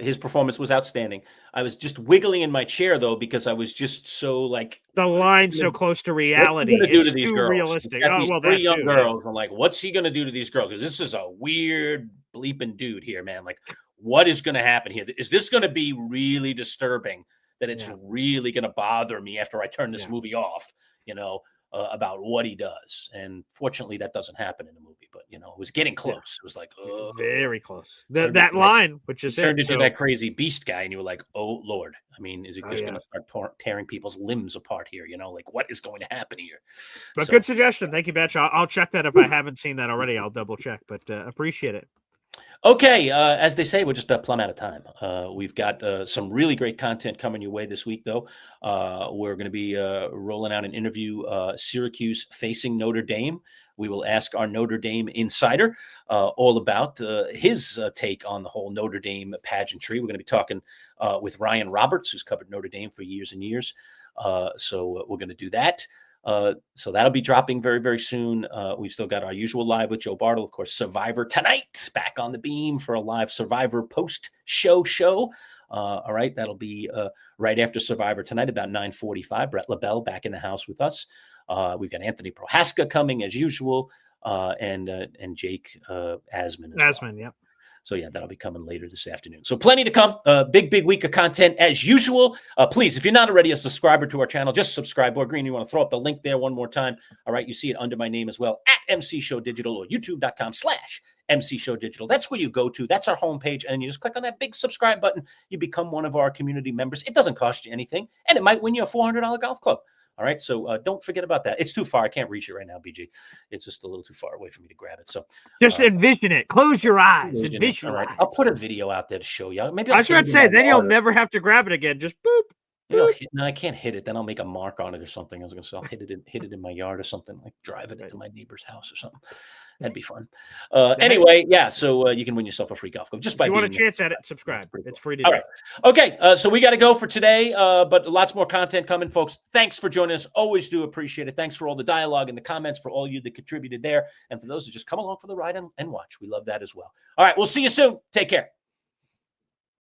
His performance was outstanding. I was just wiggling in my chair though because I was just so like the line's so close to reality. What's he gonna do to these girls? Realistic. These 3 young girls. I'm like, what's he gonna do to these girls? Because this is a weird bleeping dude here, man. Like, what is gonna happen here? Is this gonna be really disturbing? That it's really gonna bother me after I turn this movie off? You know. About what he does, and fortunately that doesn't happen in the movie, but you know it was getting close. It was like very close. That line, which is turned into that crazy beast guy, and you were like, oh Lord, I mean, is it just going to start tearing people's limbs apart here? You know, like what is going to happen here? But good suggestion, thank you, Batch. I'll check that if I haven't seen that already. I'll double check, but appreciate it. Okay, as they say, we're just plumb out of time. We've got some really great content coming your way this week, though. We're going to be rolling out an interview, Syracuse facing Notre Dame. We will ask our Notre Dame insider all about his take on the whole Notre Dame pageantry. We're going to be talking with Ryan Roberts, who's covered Notre Dame for years and years. So we're going to do that. So that'll be dropping very, very soon. We've still got our usual live with Joe Bartle, of course, Survivor tonight, back on the beam for a live Survivor post-show. All right, that'll be right after Survivor tonight, about 9:45. Brett LaBelle back in the house with us. We've got Anthony Prohaska coming as usual, and Jake Asman. Asman, yep. So yeah, that'll be coming later this afternoon. So plenty to come. Big week of content as usual. Please, if you're not already a subscriber to our channel, just subscribe. Boy Green, you want to throw up the link there one more time. All right, you see it under my name as well, at MC Show Digital or youtube.com/MC Show Digital. That's where you go to. That's our homepage. And you just click on that big subscribe button. You become one of our community members. It doesn't cost you anything. And it might win you a $400 golf club. All right, so don't forget about that. It's too far. I can't reach it right now, BG. It's just a little too far away for me to grab it. So just envision it. Close your eyes. Envision it. All right, I'll put a video out there to show you. Maybe I was going to say, then you'll never have to grab it again. Just boop. No, I can't hit it. Then I'll make a mark on it or something. I was going to say I'll hit it in my yard or something, like drive it into my neighbor's house or something. That'd be fun. Anyway, yeah. So you can win yourself a free golf club just by. If you want a chance at it, subscribe. It's free to do. All right. Okay. So we got to go for today, but lots more content coming, folks. Thanks for joining us. Always do appreciate it. Thanks for all the dialogue and the comments, for all you that contributed there, and for those who just come along for the ride and watch. We love that as well. All right. We'll see you soon. Take care.